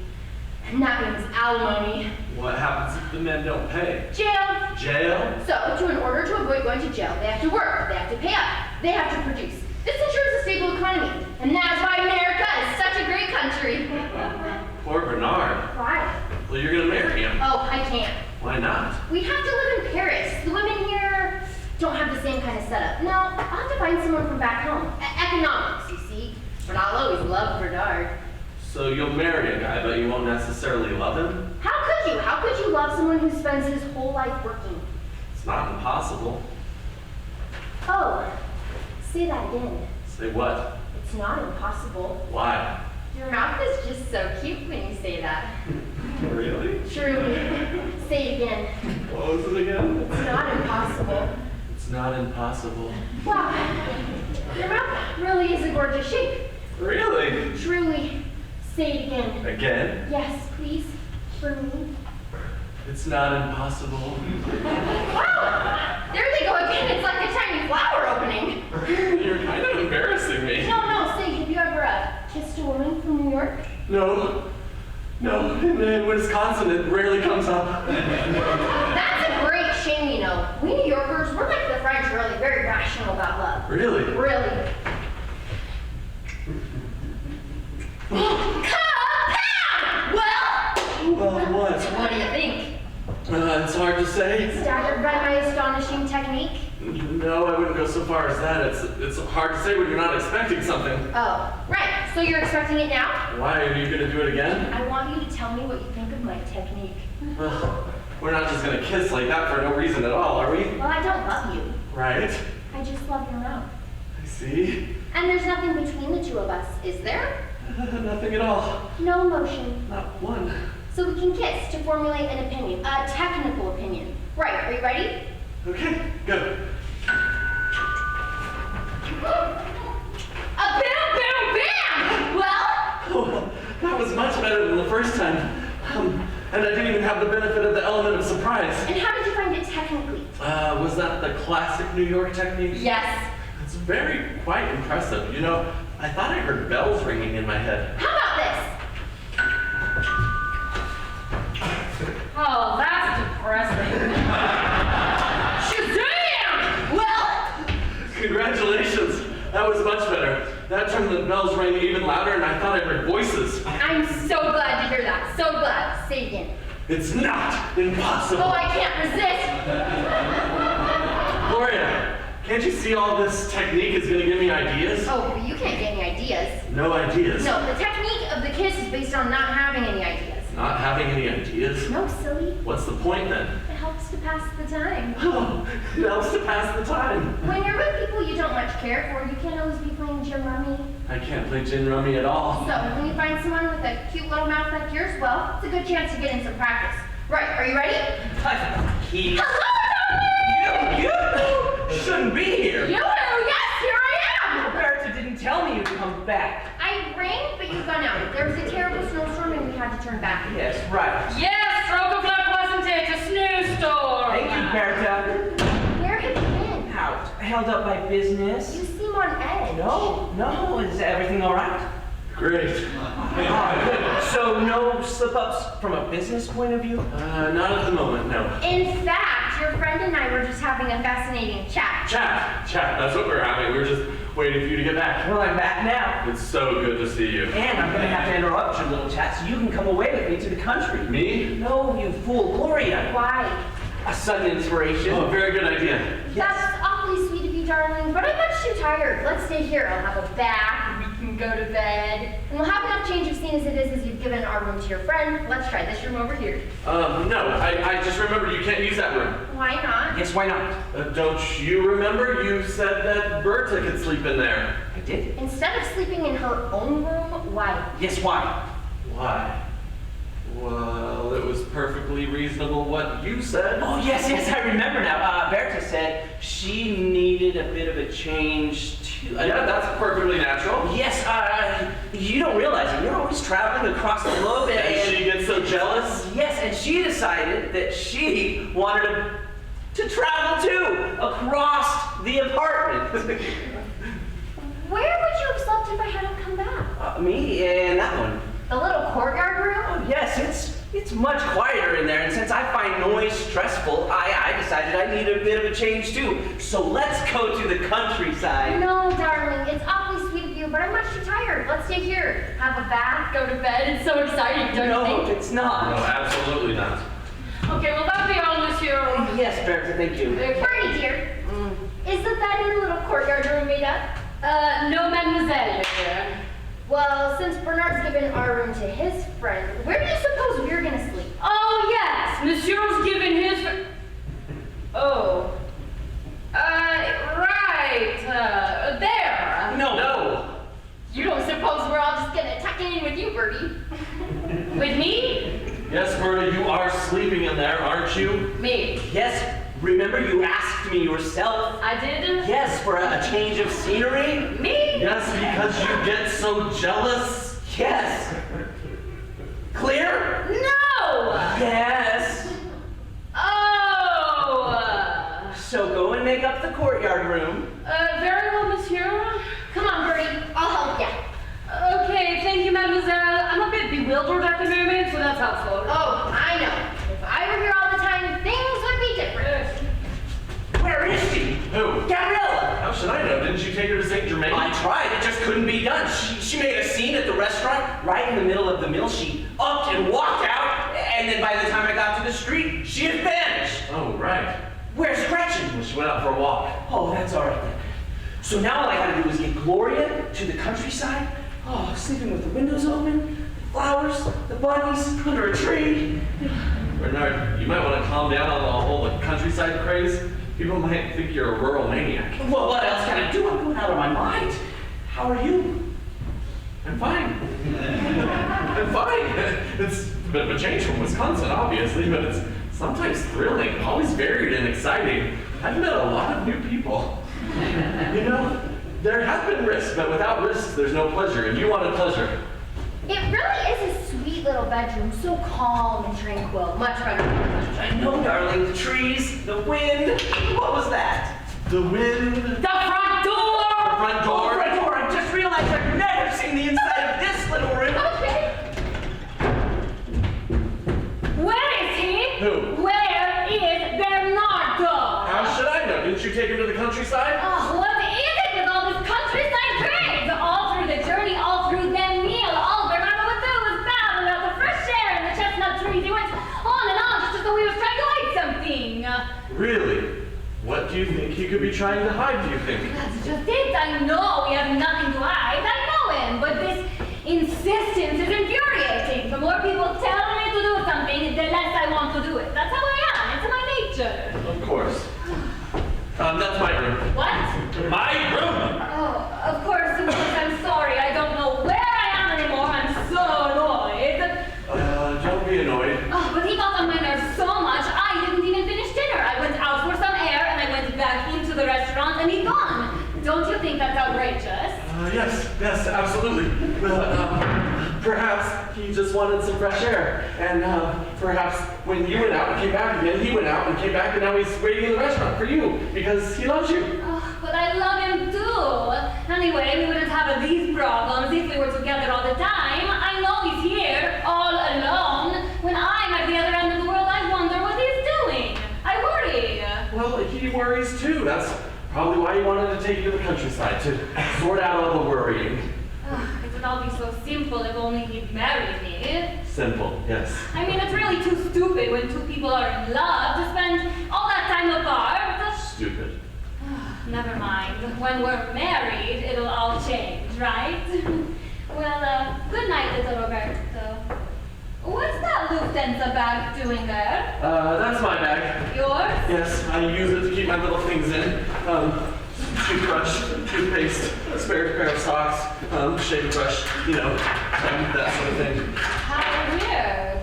And that means alimony. What happens if the men don't pay? Jail. Jail? So, in order to avoid going to jail, they have to work, they have to pay up, they have to produce. This ensures a stable economy. And that's why America is such a great country. Poor Bernard. Why? Well, you're gonna marry him. Oh, I can't. Why not? We have to live in Paris. The women here don't have the same kind of setup. No, I'll have to find someone from back home. Economics, you see. But I'll always love Bernard. So you'll marry a guy, but you won't necessarily love him? How could you? How could you love someone who spends his whole life working? It's not impossible. Oh, say that again. Say what? It's not impossible. Why? Your mouth is just so cute when you say that. Really? Truly. Say it again. What was it again? It's not impossible. It's not impossible. Wow. Your mouth really is a gorgeous shape. Really? Truly. Say it again. Again? Yes, please. For me. It's not impossible. Wow! There they go again. It's like a tiny flower opening. You're kind of embarrassing me. No, say, have you ever kissed a woman from New York? No. In Wisconsin, it rarely comes up. That's a great shame, you know. We New Yorkers, we're like the French, really, very rational about love. Really? Really. Well, what? What do you think? It's hard to say. Staggered by my astonishing technique? No, I wouldn't go so far as that. It's hard to say when you're not expecting something. Oh, right. So you're expecting it now? Why? Are you going to do it again? I want you to tell me what you think of my technique. Well, we're not just going to kiss like that for no reason at all, are we? Well, I don't love you. Right. I just love your mouth. I see. And there's nothing between the two of us, is there? Nothing at all. No emotion. Not one. So we can kiss to formulate an opinion, a technical opinion. Right, are you ready? Okay, good. A bam, bam, bam! Well, Oh, that was much better than the first time. And I didn't even have the benefit of the element of surprise. and how did you find it technically? Was that the classic New York technique? Yes. It's quite impressive. You know, I thought I heard bells ringing in my head. How about this? Oh, that's depressing. Shazam! Well, Congratulations! That was much better. That turned the bells ringing even louder, and I thought I heard voices. I'm so glad to hear that. So glad. Say it again. It's not impossible. Oh, I can't resist. Gloria, can't you see all this technique is going to give me ideas? Oh, but you can't get any ideas. No ideas. No, the technique of the kiss is based on not having any ideas. Not having any ideas? No, silly. What's the point then? It helps to pass the time. Oh, it helps to pass the time. When you're with people you don't much care for, you can't always be playing gin rummy. I can't play gin rummy at all. So, when you find someone with a cute little mouth like yours, well, it's a good chance to get in some practice. Right, are you ready? He. Hello, You shouldn't be here. You? Yes, here I am! Berta didn't tell me you'd come back. I rang, but you've gone out. There was a terrible snowstorm and we had to turn back. Yes, right. Yes, stroke of luck, wasn't it? A snowstorm. Thank you, Berta. Where have you been? Out. Held up by business. You seem on edge. No. Is everything all right? Great. So no slip-ups from a business point of view? Not at the moment, no. In fact, your friend and I were just having a fascinating chat. Chat, that's what we're having. We're just waiting for you to get back. Well, I'm back now. It's so good to see you. And I'm gonna have to interrupt your little chat so you can come away with me to the country. Me? No, you fool, Gloria. Why? A sudden inspiration. Oh, very good idea. That's awfully sweet of you, darling, but I'm much too tired. Let's stay here. I'll have a bath, we can go to bed, and we'll have enough change of scene as it is as you've given our room to your friend. Let's try this room over here. No, I just remembered you can't use that room. Why not? Yes, why not? Don't you remember? You said that Berta could sleep in there. I did. Instead of sleeping in her own room, why? Yes, why? Why? Well, it was perfectly reasonable what you said. Oh, yes, I remember now. Berta said she needed a bit of a change too. Yeah, that's perfectly natural. Yes, you don't realize it. You're always traveling across the globe And she gets so jealous? Yes, and she decided that she wanted to travel too, across the apartment. Where would you have slept if I hadn't come back? Me and that one. The little courtyard room? Oh, yes, it's much quieter in there, and since I find noise stressful, I decided I need a bit of a change too. So let's go to the countryside. No, darling, it's awfully sweet of you, but I'm much too tired. Let's stay here. Have a bath, go to bed. It's so exciting, don't No, you think? it's not. No, absolutely not. Okay, well, that'll be all, monsieur. Yes, Berta, thank you. Bertie, dear, is the bed in the little courtyard room made up? No, mademoiselle. Well, since Bernard's given our room to his friend, where do you suppose we're gonna sleep? Oh, yes, monsieur's given his... Oh. Right, there. No. You don't suppose we're all just gonna tuck in with you, Bertie? With me? Yes, Berta, you are sleeping in there, aren't you? Me. Yes, remember you asked me yourself? I did? Yes, for a change of scenery? Me? Yes, because you get so jealous. Yes. Clear? No! Yes. Oh! So go and make up the courtyard room. Very well, monsieur. Come on, Bertie, I'll help ya. Okay, thank you, mademoiselle. I'm a bit bewildered at the moment, so that's helpful. Oh, I know. If I were here all the time, things would be different. Where is she? Who? Gabriella. How should I know? Didn't you take her to St. Germain? I tried, it just couldn't be done. She made a scene at the restaurant, right in the middle of the meal. She upped and walked out, and then by the time I got to the street, she had vanished. Oh, right. Where's Gretchen? Well, she went out for a walk. Oh, that's all right then. So now all I gotta do is get Gloria to the countryside. Oh, sleeping with the windows open, the flowers, the bunnies, under a tree. Bernard, you might want to calm down on the whole countryside craze. People might think you're a rural maniac. Well, what else can I do? I'm going out of my mind. How are you? I'm fine. I'm fine. It's a bit of a change from Wisconsin, obviously, but it's Sometimes thrilling, always varied and exciting. I've met a lot of new people. You know, there have been risks, but without risks, there's no pleasure, and you wanted pleasure. It really is a sweet little bedroom, so calm and tranquil. Much better than the country. I know, darling. The trees, the wind. What was that? The wind. The front door! The front door. Oh, front door. I just realized I've never seen the inside of this little room. Okay. Where is he? Who? Where is Bernardo? How should I know? Didn't you take him to the countryside? Oh, what is it with all this countryside trips? All through the journey, all through the meal, all Bernardo would do was babble about the fresh air and the chestnut trees. He went on and on just as though he was trying to hide something. Really? What do you think he could be trying to hide, do you think? That's just it. I know he has nothing to hide. I know him. But this insistence is infuriating. The more people tell me to do something, the less I want to do it. That's how I am. It's my nature. Of course. That's my room. What? My room! Oh, of course, I'm sorry. I don't know where I am anymore. I'm so annoyed. Don't be annoyed. Oh, but he got on my nerves so much, I didn't even finish dinner. I went out for some air, and I went back into the restaurant, and he's gone. Don't you think that's outrageous? Yes, absolutely. Perhaps he just wanted some fresh air. And perhaps when you went out and came back again, he went out and came back, and now he's waiting in the restaurant for you because he loves you. Oh, but I love him too. Anyway, we wouldn't have these problems if we were together all the time. I know he's here, all alone. When I'm at the other end of the world, I wonder what he's doing. I worry. Well, he worries too. That's probably why he wanted to take you to the countryside, to sort out all the worrying. It would all be so simple if only he'd marry me. Simple, yes. I mean, it's really too stupid when two people are in love to spend all that time apart. Stupid. Never mind. When we're married, it'll all change, right? Well, good night, little Roberto. What's that Lufthansa bag doing there? That's my bag. Yours? Yes, I use it to keep my little things in. Toothbrush, toothpaste, spare pair of socks, shaving brush, you know, that sort of thing. How weird.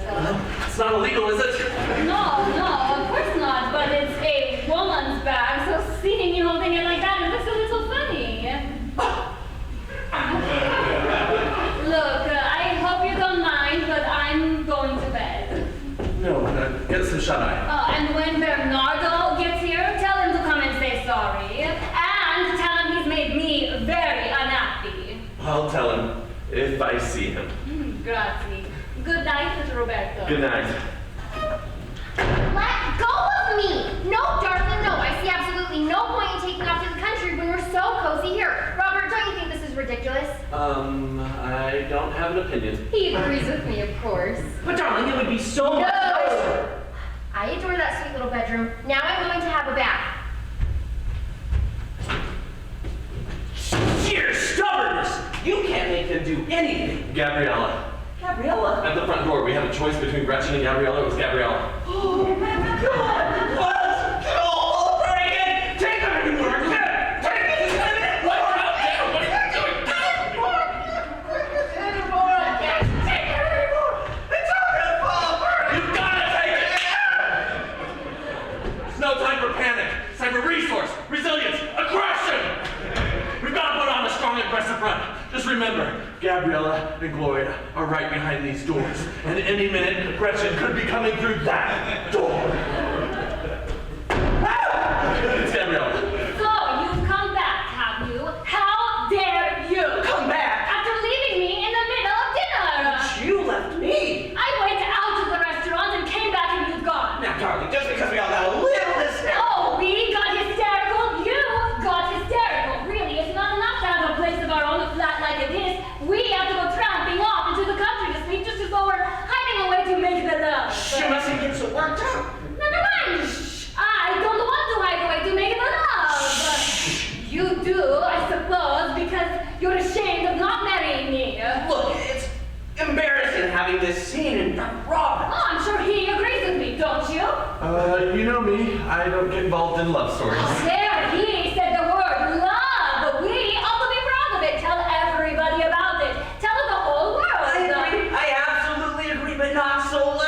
It's not illegal, is it? No, of course not, but it's a woman's bag, so seeing you holding it like that, it looks a little funny. Look, I hope you don't mind, but I'm going to bed. No, get some shut-eye. And when Bernardo gets here, tell him to come and say sorry. And tell him he's made me very unhappy. I'll tell him if I see him. Grazie. Good night, Mr. Roberto. Good night. Let go of me! No, darling, no. I see absolutely no point in taking off to the country when we're so cozy here. Robert, don't you think this is ridiculous? I don't have an opinion. He agrees with me, of course. But darling, it would be so much nicer. I adore that sweet little bedroom. Now I'm going to have a bath. Sheer stubbornness. You can't make them do anything. Gabriella. Gabriella. At the front door, we have a choice between Gretchen and Gabriella. It was Gabriella. Oh my God. What? Get all over again. Take them anymore. Take this in a minute. What are you doing? Anymore. I can't take it anymore. It's all gonna fall apart. You've gotta take it! There's no time for panic. It's time for resource, resilience, aggression! We've gotta put on a strong, aggressive front. Just remember, Gabriella and Gloria are right behind these doors. And any minute, Gretchen could be coming through that door. It's Gabriella. So, you've come back, have you? How dare you? Come back. After leaving me in the middle of dinner! You left me. I went out to the restaurant and came back and you'd gone. Now, darling, just because we all got a little hysterical. Oh, we got hysterical? You got hysterical. Really, it's not enough to have a place of our own, a flat like this. We have to go tramping off into the country to sleep just as though we're hiding away to make the love. You mustn't get so worked up. Never mind. I don't want to hide away to make the love. You do, I suppose, because you're ashamed of not marrying me. Look, it's embarrassing having this scene in front of Robin. Oh, I'm sure he agrees with me, don't you? You know me. I don't get involved in love stories. There, he said the word love. We ought to be proud of it. Tell everybody about it. Tell the whole world. I agree. I absolutely agree, but not so loud.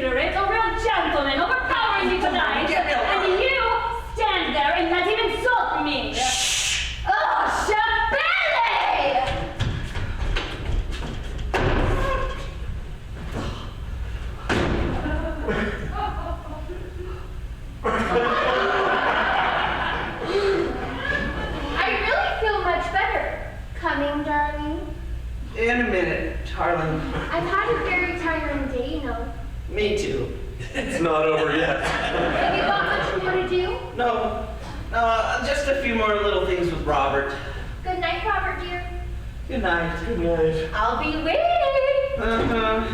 considerate, a real gentleman, overpowering me tonight. Gabrielle. And you stand there and not even insult me. Oh, Chabelle! I really feel much better. Coming, darling. In a minute, darling. I've had a very tiring day, you know. Me too. It's not over yet. Have you got much more to do? No, just a few more little things with Robert. Good night, Robert, dear. Good night. Good night. I'll be waiting. Uh-huh.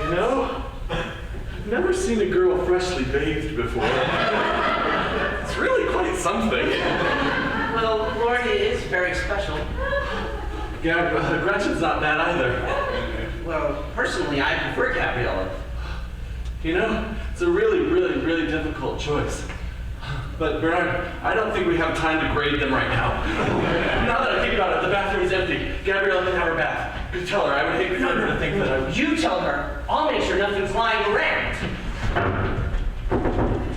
You know, I've never seen a girl freshly bathed before. It's really quite something. Well, Gloria is very special. Yeah, Gretchen's not bad either. Well, personally, I prefer Gabriella. You know, it's a really, really, really difficult choice. But Bernard, I don't think we have time to grade them right now. Now that I think about it, the bathroom is empty. Gabriella can have her bath. You tell her. I would hate for her to think that I was... You tell her. I'll make sure nothing's lying around.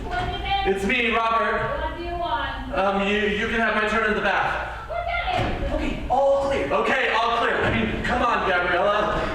What is it? It's me, Robert. What do you want? You can have my turn in the bath. Look at it! Okay, all clear. Okay, all clear. I mean, come on, Gabriella.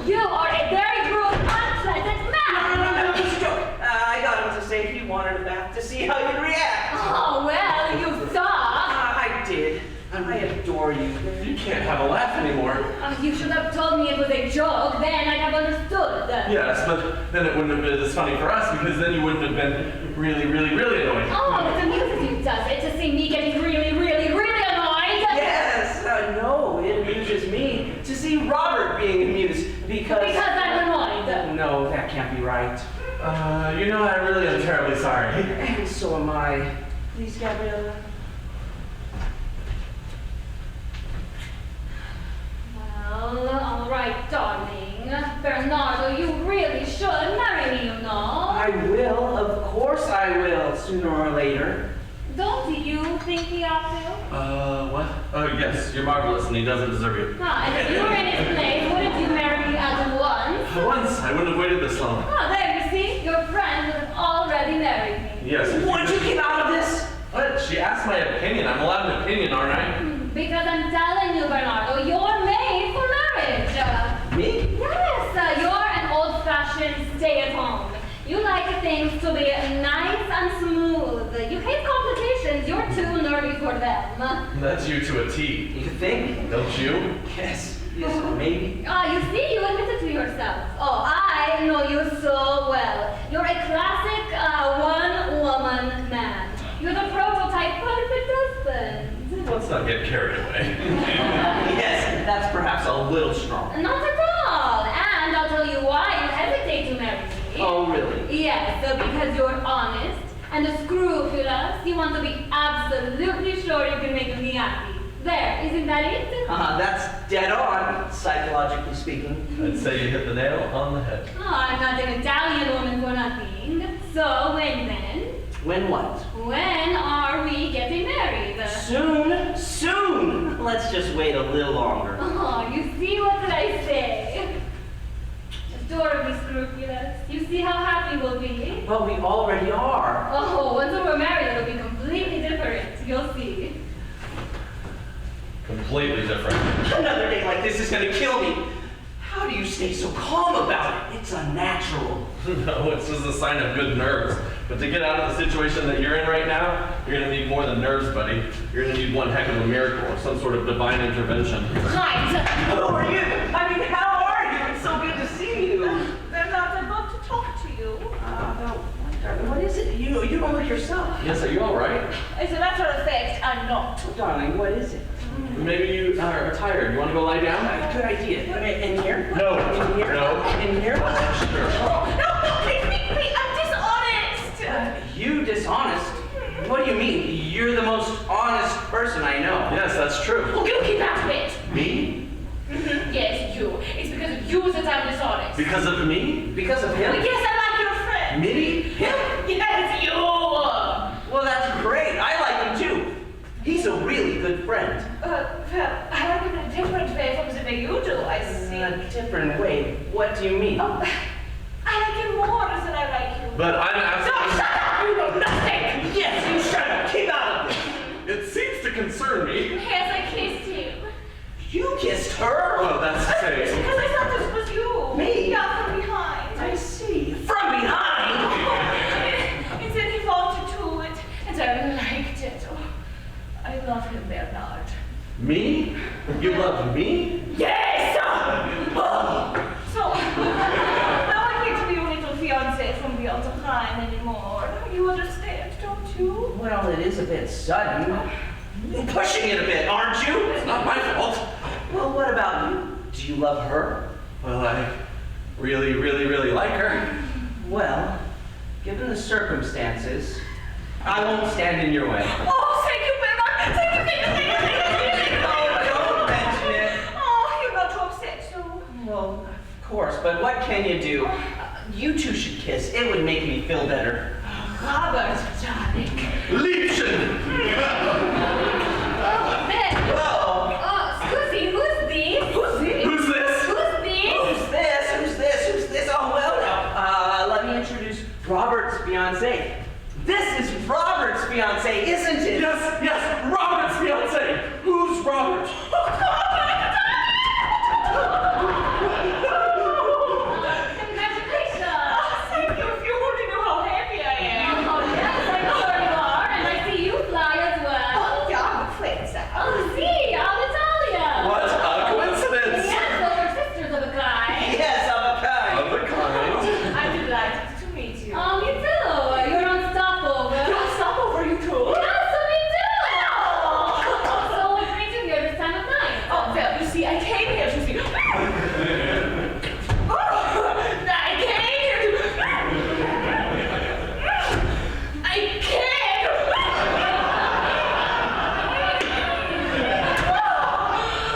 You are a very rude, unpleasant man! No, it's a joke. I got him to say he wanted a bath to see how you'd react. Oh, well, you saw. I did. I adore you. You can't have a laugh anymore. You should have told me it was a joke, then I'd have understood. Yes, but then it wouldn't have been as funny for us because then you wouldn't have been really, really, really annoyed. Oh, it amuses you, does it, to see me getting really, really, really annoyed? Yes, no, it amuses me to see Robert being amused because... Because I'm annoyed. No, that can't be right. You know, I really am terribly sorry. And so am I. Please, Gabriella. Well, all right, darling. Bernardo, you really should marry me, you know. I will, of course I will, sooner or later. Don't you think he ought to? What? Oh, yes, you're marvelous and he doesn't deserve you. Ah, and if you were in his place, wouldn't you marry me at once? Once, I wouldn't have waited this long. Ah, there you see, your friend would have already married me. Yes. What did you get out of this? What? She asked my opinion. I'm allowed an opinion, aren't I? Because I'm telling you, Bernardo, you're made for marriage. Me? Yes, you're an old-fashioned stay-at-home. You like things to be nice and smooth. You hate complications. You're too nervy for them. That's you to a T. You think? Don't you? Yes, maybe. Ah, you see, you admit it to yourself. Oh, I know you so well. You're a classic one-woman man. You're the prototype perfect husband. Let's not get carried away. Yes, that's perhaps a little strong. Not at all. And I'll tell you why you hesitate to marry me. Oh, really? Yes, so because you're honest and scrupulous, you want to be absolutely sure you can make me happy. There, isn't that it? That's dead on, psychologically speaking. I'd say you hit the nail on the head. Oh, I'm not an Italian woman for nothing. So when then? When what? When are we getting married? Soon, soon. Let's just wait a little longer. Oh, you see what did I say? Adorably scrupulous. You see how happy we'll be? But we already are. Oh, once we're married, it'll be completely different. You'll see. Completely different. Another day like this is gonna kill me. How do you stay so calm about it? It's unnatural. No, it's just a sign of good nerves. But to get out of the situation that you're in right now, you're gonna need more than nerves, buddy. You're gonna need one heck of a miracle or some sort of divine intervention. Right. Who are you? I mean, how are you? It's so good to see you. They're not about to talk to you. What is it? You don't look yourself. Yes, are you all right? As a matter of fact, I'm not. Darling, what is it? Maybe you are tired. You want to go lie down? Good idea. In here? No. In here? No. In here? Sure. No, please, I'm dishonest. You dishonest? What do you mean? You're the most honest person I know. Yes, that's true. Oh, you keep out of it. Me? Yes, you. It's because of you that I'm dishonest. Because of me? Because of him? Yes, I like your friend. Me? Him? Yes, you. Well, that's great. I like him too. He's a really good friend. Well, I like him in a different way from the way you do, I see. A different way. What do you mean? Oh, But I'm No, asking... shut up! You know nothing! Yes, you shut up. Keep out of this. It seems to concern me. Yes, I kissed him. You kissed her? Well, that's to say... Because I thought this was you. Me? Yeah, from behind. I see. From behind? And then he wanted to it, and I liked it. Oh, I love him, Bernard. Me? You love me? Yes! Oh. So, now I hate to be your little fiancé from beyond the line anymore. You understand, don't you? Well, it is a bit sudden. You're pushing it a bit, aren't you? It's not my fault. Well, what about you? Do you love her? Well, I really, really, really like her. Well, given the circumstances, I won't stand in your way. Oh, thank you, Bernard! Thank you! Oh, don't mention it. Oh, you're not too upset, so... Well, of course, but what can you do? You two should kiss. It would make me feel better. Robert, darling. Liebchen! Whoa! Susie, who's this? Who's this? Who's this? Who's this? Oh, well, now, let me introduce Robert's fiancée. This is Robert's fiancée, isn't it? Yes, Robert's fiancé. Who's Robert? Congratulations! Thank you. If you only knew how happy I am. Oh, yes, I'm sure you are, and I see you fly as well. Oh, yeah, I'm afraid so. Oh, see, Alitalia! What a coincidence! Yes, so we're sisters of a kind. Yes, of a kind. Of the kind. I'm delighted to meet you. Oh, me too. You're on stopover. You'll stop over you too? Yes, so me too. So what brings you here this time of night? Oh, well, you see, I came here to see...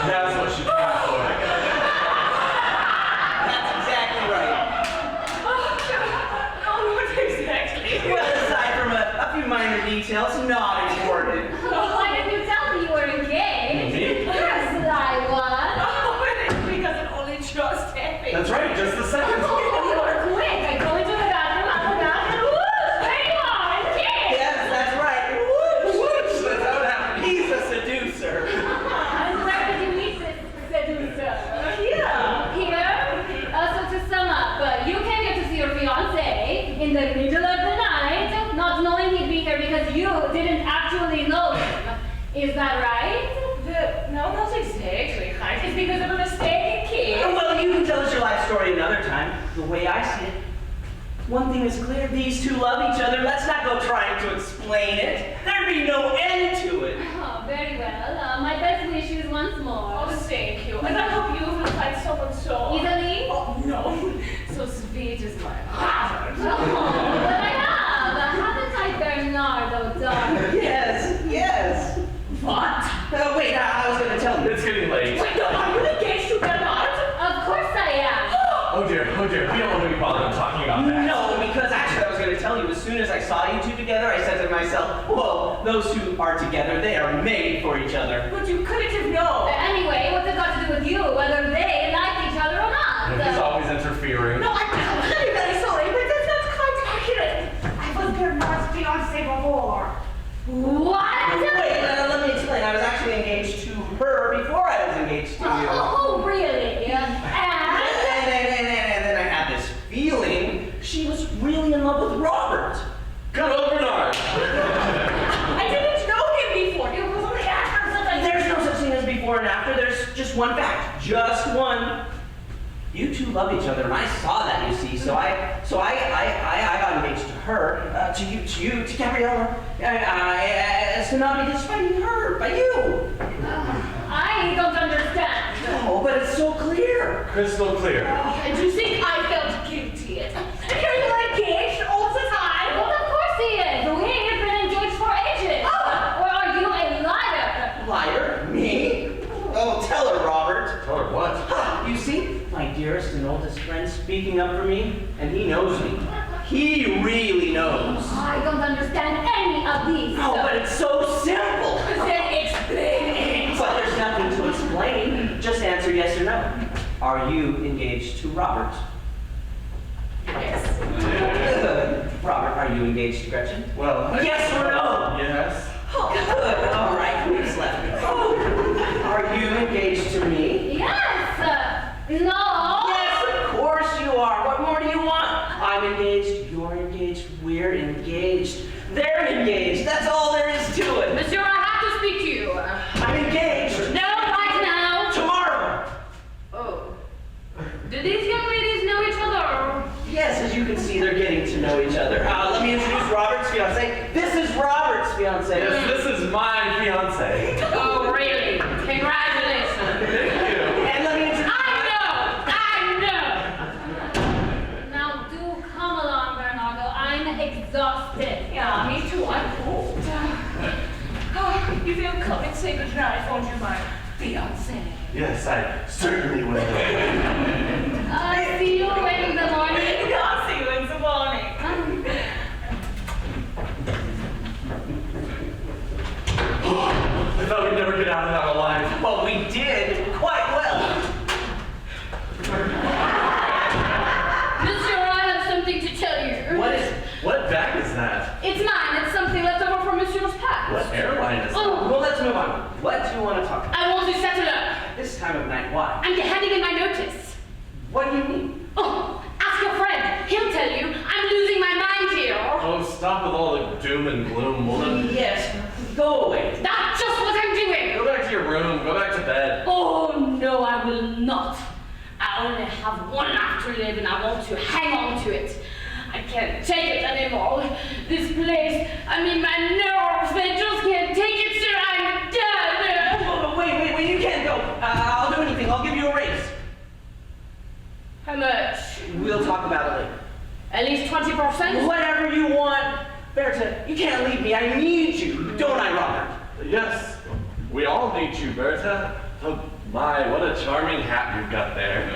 That's what she passed for. That's exactly right. Oh, what exactly? Well, aside from a few minor details, not important. Why didn't you tell me you were engaged? Me? You're a sly one. Oh, it's because it only just happened. That's right, just a second. Oh, you are quick. I go into the bathroom, I look out, and whoosh, there you are, engaged. Yes, that's right. Whoosh, that's how it happened. He's a seducer. And where did you meet this seducer? Here. Here? So to sum up, you came here to see your fiancé in the middle of the night, not knowing he'd be here because you didn't actually know him. Is that right? No, not exactly, right? It's because of a mistaken kid. Well, you can tell us your life story another time. The way I see it, one thing is clear. These two love each other. Let's not go trying to explain it. There'd be no end to it. Oh, very well. My best wishes once more. Oh, thank you. And I hope you will find someone so... Italy? Oh, no. So sweet as my heart. Oh, but I have. Haven't I, Bernardo, darling? Yes. What? Wait, I was going to tell you. It's getting late. Wait, no, are you engaged to Bernard? Of course I am. Oh dear, we don't want to be bothered talking about that. No, because actually I was going to tell you, as soon as I saw you two together, I said to myself, whoa, those two are together. They are made for each other. But you couldn't have known. Anyway, what's it got to do with you, whether they like each other or not? He's always interfering. No, I'm very, very sorry, but that's not quite accurate. I was Bernard's fiancé before. What? Wait, let me explain. I was actually engaged to her before I was engaged to you. Oh, really? And? And then I had this feeling she was really in love with Robert. Good old Bernard. I didn't know him before. It was only after that There's no such thing as before and after. There's just one fact. Just one. You two love each other, and I saw that, you see. So I got engaged to her, to Gabriella, to not be disappointing her, by you. I don't understand. Oh, but it's so clear. Crystal clear. And you think I felt guilty? And here you are engaged all the time? Well, of course he is. We've been engaged for ages. Or are you a liar? Liar? Me? Oh, tell her, Robert. Tell her what? Ha, you see, my dearest and oldest friend speaking up for me, and he knows me. He really knows. I don't understand any of these. Oh, but it's so simple. Then explain it. But there's nothing to explain. Just answer yes or no. Are you engaged to Robert? Yes. Good. Are you engaged to Gretchen? Well, Yes or no? Yes. Oh, good. All right. Who's left? Oh, are you engaged to me? Yes! No! Yes, of course you are. What more do you want? I'm engaged. You're engaged. We're engaged. They're engaged. That's all there is to it. Monsieur, I have to speak to you. I'm engaged. No, right now. Tomorrow. Oh. Do these young ladies know each other? Yes, as you can see, they're getting to know each other. Let me introduce Robert's fiance. This is Robert's fiance. Yes, this is my fiance. Oh, really? Congratulations. Thank you. And let me introduce... I know! Now do come along, Bernardo. I'm exhausted. Yeah, me too. I'm cold. Oh, you will come and say goodnight, won't you, my fiancé? Yes, I certainly will. See you in the morning. I'll see you in the morning. I thought we'd never get out of that alive. Well, we did quite well. Monsieur, I have something to tell you. What is it? What bag is that? It's mine. It's something left over from Monsieur's past. What airline is that? Oh, Well, let's move on. What do you want to talk about? I want to settle up. This time of night, why? I'm handing in my notice. What do you mean? Oh, ask your friend. He'll tell you. I'm losing my mind here. Oh, stop with all the doom and gloom, woman. Yes, go away. That's just what I'm doing. Go back to your room. Go back to bed. Oh, no, I will not. I only have one life to live and I want to hang on to it. I can't take it anymore. This place, I mean, my nerves, they just can't take it, sir. I'm done. Oh, wait, you can't go. I'll do anything. I'll give you a raise. How much? We'll talk about it later. At least 20%? Whatever you want. Berta, you can't leave me. I need you. Don't I, Robert? Yes, we all need you, Berta. Oh my, what a charming hat you've got there.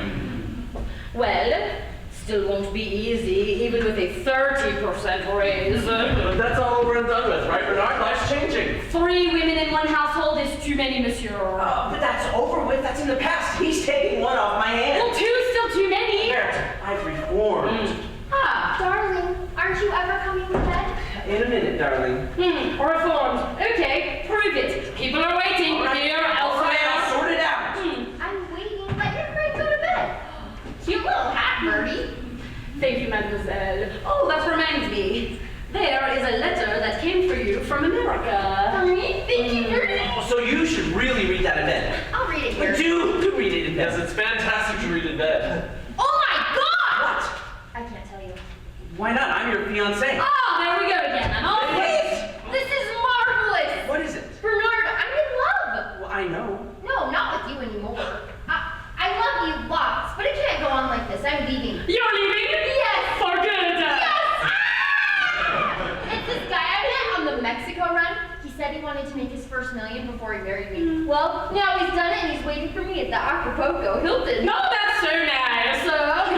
Well, still won't be easy, even with a 30% raise. That's all over and done with, right, Bernard? Life's changing. 3 women in one household is too many, monsieur. But that's over with. That's in the past. He's taking one off my hand. Well, 2 is still too many. Berta, I've reformed. Ah, Darling, aren't you ever coming to bed? In a minute, darling. reformed. Okay, prove it. People are waiting All right. here, All right, I'll elsewhere. sort it out. I'm waiting. Let your friend go to bed. Cute little hat, Birdie. Thank you, mademoiselle. Oh, that reminds me. There is a letter that came for you from America. For me? Thank you, Birdie. Oh, so you should really read that in bed. I'll read it here. Do read it in Yes, bed. it's fantastic to read in bed. Oh my God! What? I can't tell you. Why not? I'm your fiancé. Oh, there we go again. I'm all Wait. This is marvelous. What is it? Bernard, I'm in love. Well, I know. No, not with you anymore. I love you lots, but it can't go on like this. I'm leaving. You're leaving? Yes. For good. Yes! It's this guy I met on the Mexico run. He said he wanted to make his first million before he married me. Well, now he's done it and he's waiting for me at the Acapulco Hilton. No, that's so nice.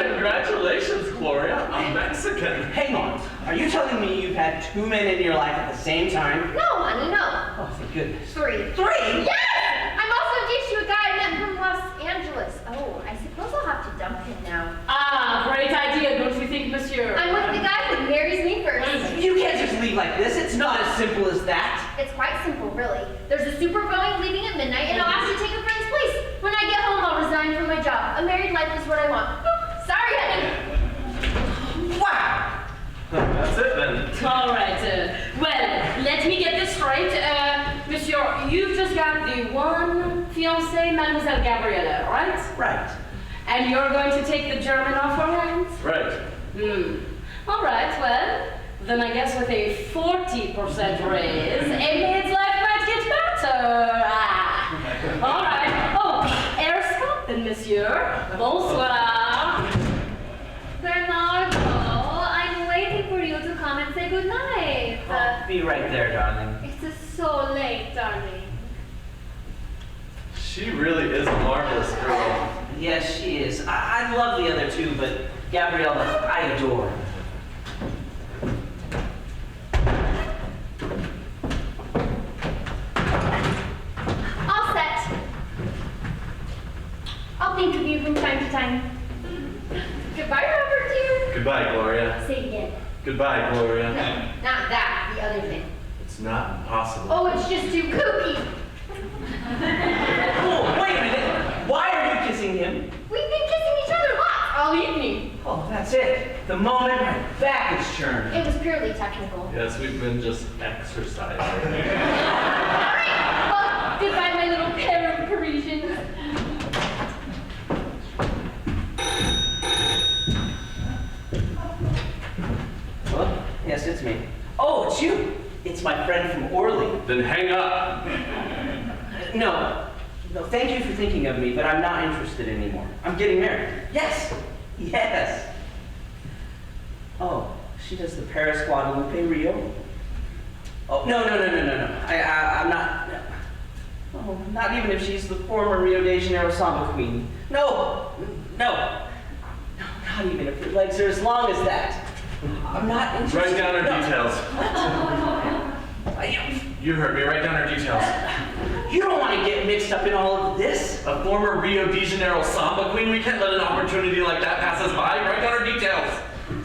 Congratulations, Gloria. A Mexican. Hang on. Are you telling me you've had 2 men in your life at the same time? No, honey, no. Oh, thank goodness. 3. 3? Yes! I'm also engaged to a guy I met from Los Angeles. Oh, I suppose I'll have to dump him now. Ah, great idea, don't you think, monsieur? I'm with the guy who marries me first. You can't just leave like this. It's not as simple as that. It's quite simple, really. There's a super Boeing leaving at midnight, and I'll have to take a friend's place. When I get home, I'll resign from my job. A married life is what I want. Boop. Sorry, honey. Wow. That's it then. All right. Well, let me get this straight. Monsieur, you've just got the one fiancée, Mademoiselle Gabriella, right? Right. And you're going to take the German off her hands? Right. All right, well, then I guess with a 40% raise, a maid's life might get better. Ah. All right. Oh, air Scotland, monsieur. Bonsoir. Bernardo, I'm waiting for you to come and say goodnight. I'll be right there, darling. It's so late, darling. She really is a marvelous girl. Yes, she is. I love the other 2, but Gabriella, I adore. All set. I'll think of you from time to time. Goodbye, Robert, dear. Goodbye, Gloria. Say it again. Goodbye, Gloria. No, not that, the other thing. It's not impossible. Oh, it's just too kooky. Oh, wait a minute. Why are you kissing him? We've been kissing each other lots all evening. Oh, that's it. The moment my back is turned. It was purely technical. Yes, we've been just exercising. Alright, well, goodbye, my little pair of Parisians. Hello? Yes, it's me. Oh, it's you. It's my friend from Orly. Then hang up. No, thank you for thinking of me, but I'm not interested anymore. I'm getting married. Yes, yes. Oh, she does the Paris, Guadalupe, Rio? Oh, no. I'm not. Oh, not even if she's the former Rio de Janeiro samba queen. No, not even if her legs are as long as that. I'm not interested. Write down her details. You heard me. Write down her details. You don't want to get mixed up in all of this. A former Rio de Janeiro samba queen? We can't let an opportunity like that pass us by. Write down her details.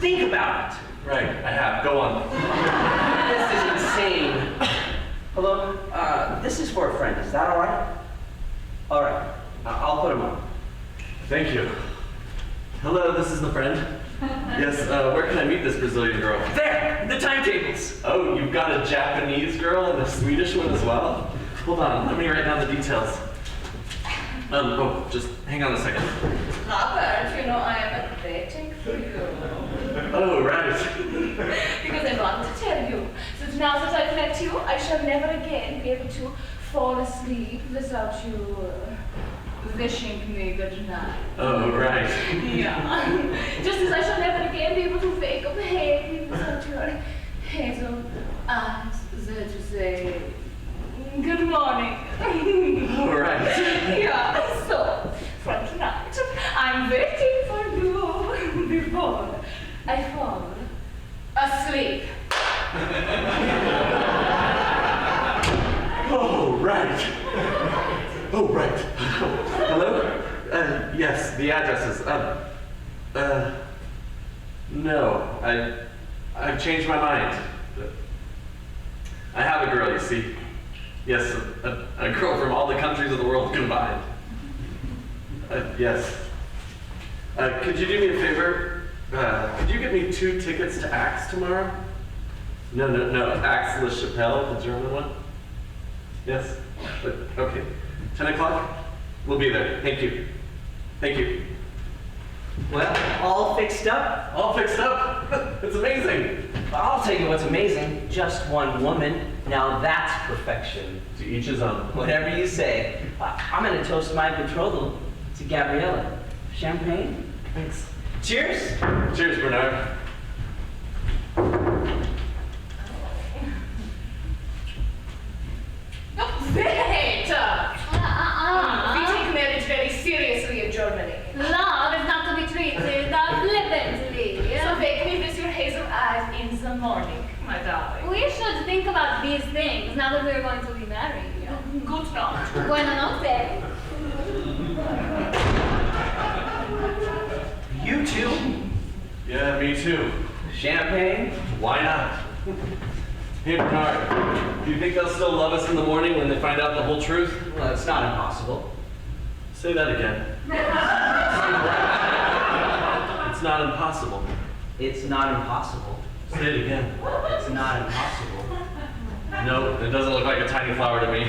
Think about it. Right, I have. Go on. This is insane. Hello? This is for a friend. Is that all right? All right. I'll put him on. Thank you. Hello, this is the friend. Yes, where can I meet this Brazilian girl? There! The timetables! Oh, you've got a Japanese girl and a Swedish one as well? Hold on, let me write down the details. Just hang on a second. Robert, you know I am waiting for you. Oh, right. Because I want to tell you that now that I've met you, I shall never again be able to fall asleep without you wishing me good night. Oh, right. Yeah. Just as I shall never again be able to wake up happy without your hazel eyes there to say good morning. All right. Yeah, so from tonight, I'm waiting for you before I fall asleep. Oh, right. Oh, right. Hello? Yes, the addresses. No, I've changed my mind. I have a girl, you see. Yes, a girl from all the countries of the world combined. Yes. Could you do me a favor? Could you get me 2 tickets to Axe tomorrow? No, Axe La Chapelle, the German one. Yes? Okay. 10 o'clock? We'll be there. Thank you. Thank you. Well, all fixed up? All fixed up? It's amazing. I'll tell you what's amazing. Just one woman. Now that's perfection. To each his own. Whatever you say. I'm going to toast my betrothal to Gabriella. Champagne? Thanks. Cheers. Cheers, Bernard. Oh, wait! We take marriage very seriously in Germany. Love is not to be treated flippantly. So wake me with your hazel eyes in the morning, my darling. We should think about these things now that we're going to be married. Good night. Buena noche. You too? Yeah, me too. Champagne? Why not? Hey, Bernard, do you think they'll still love us in the morning when they find out the whole truth? Well, it's not impossible. Say that again. It's not impossible. It's not impossible. Say it again. It's not impossible. No, it doesn't look like a tiny flower to me.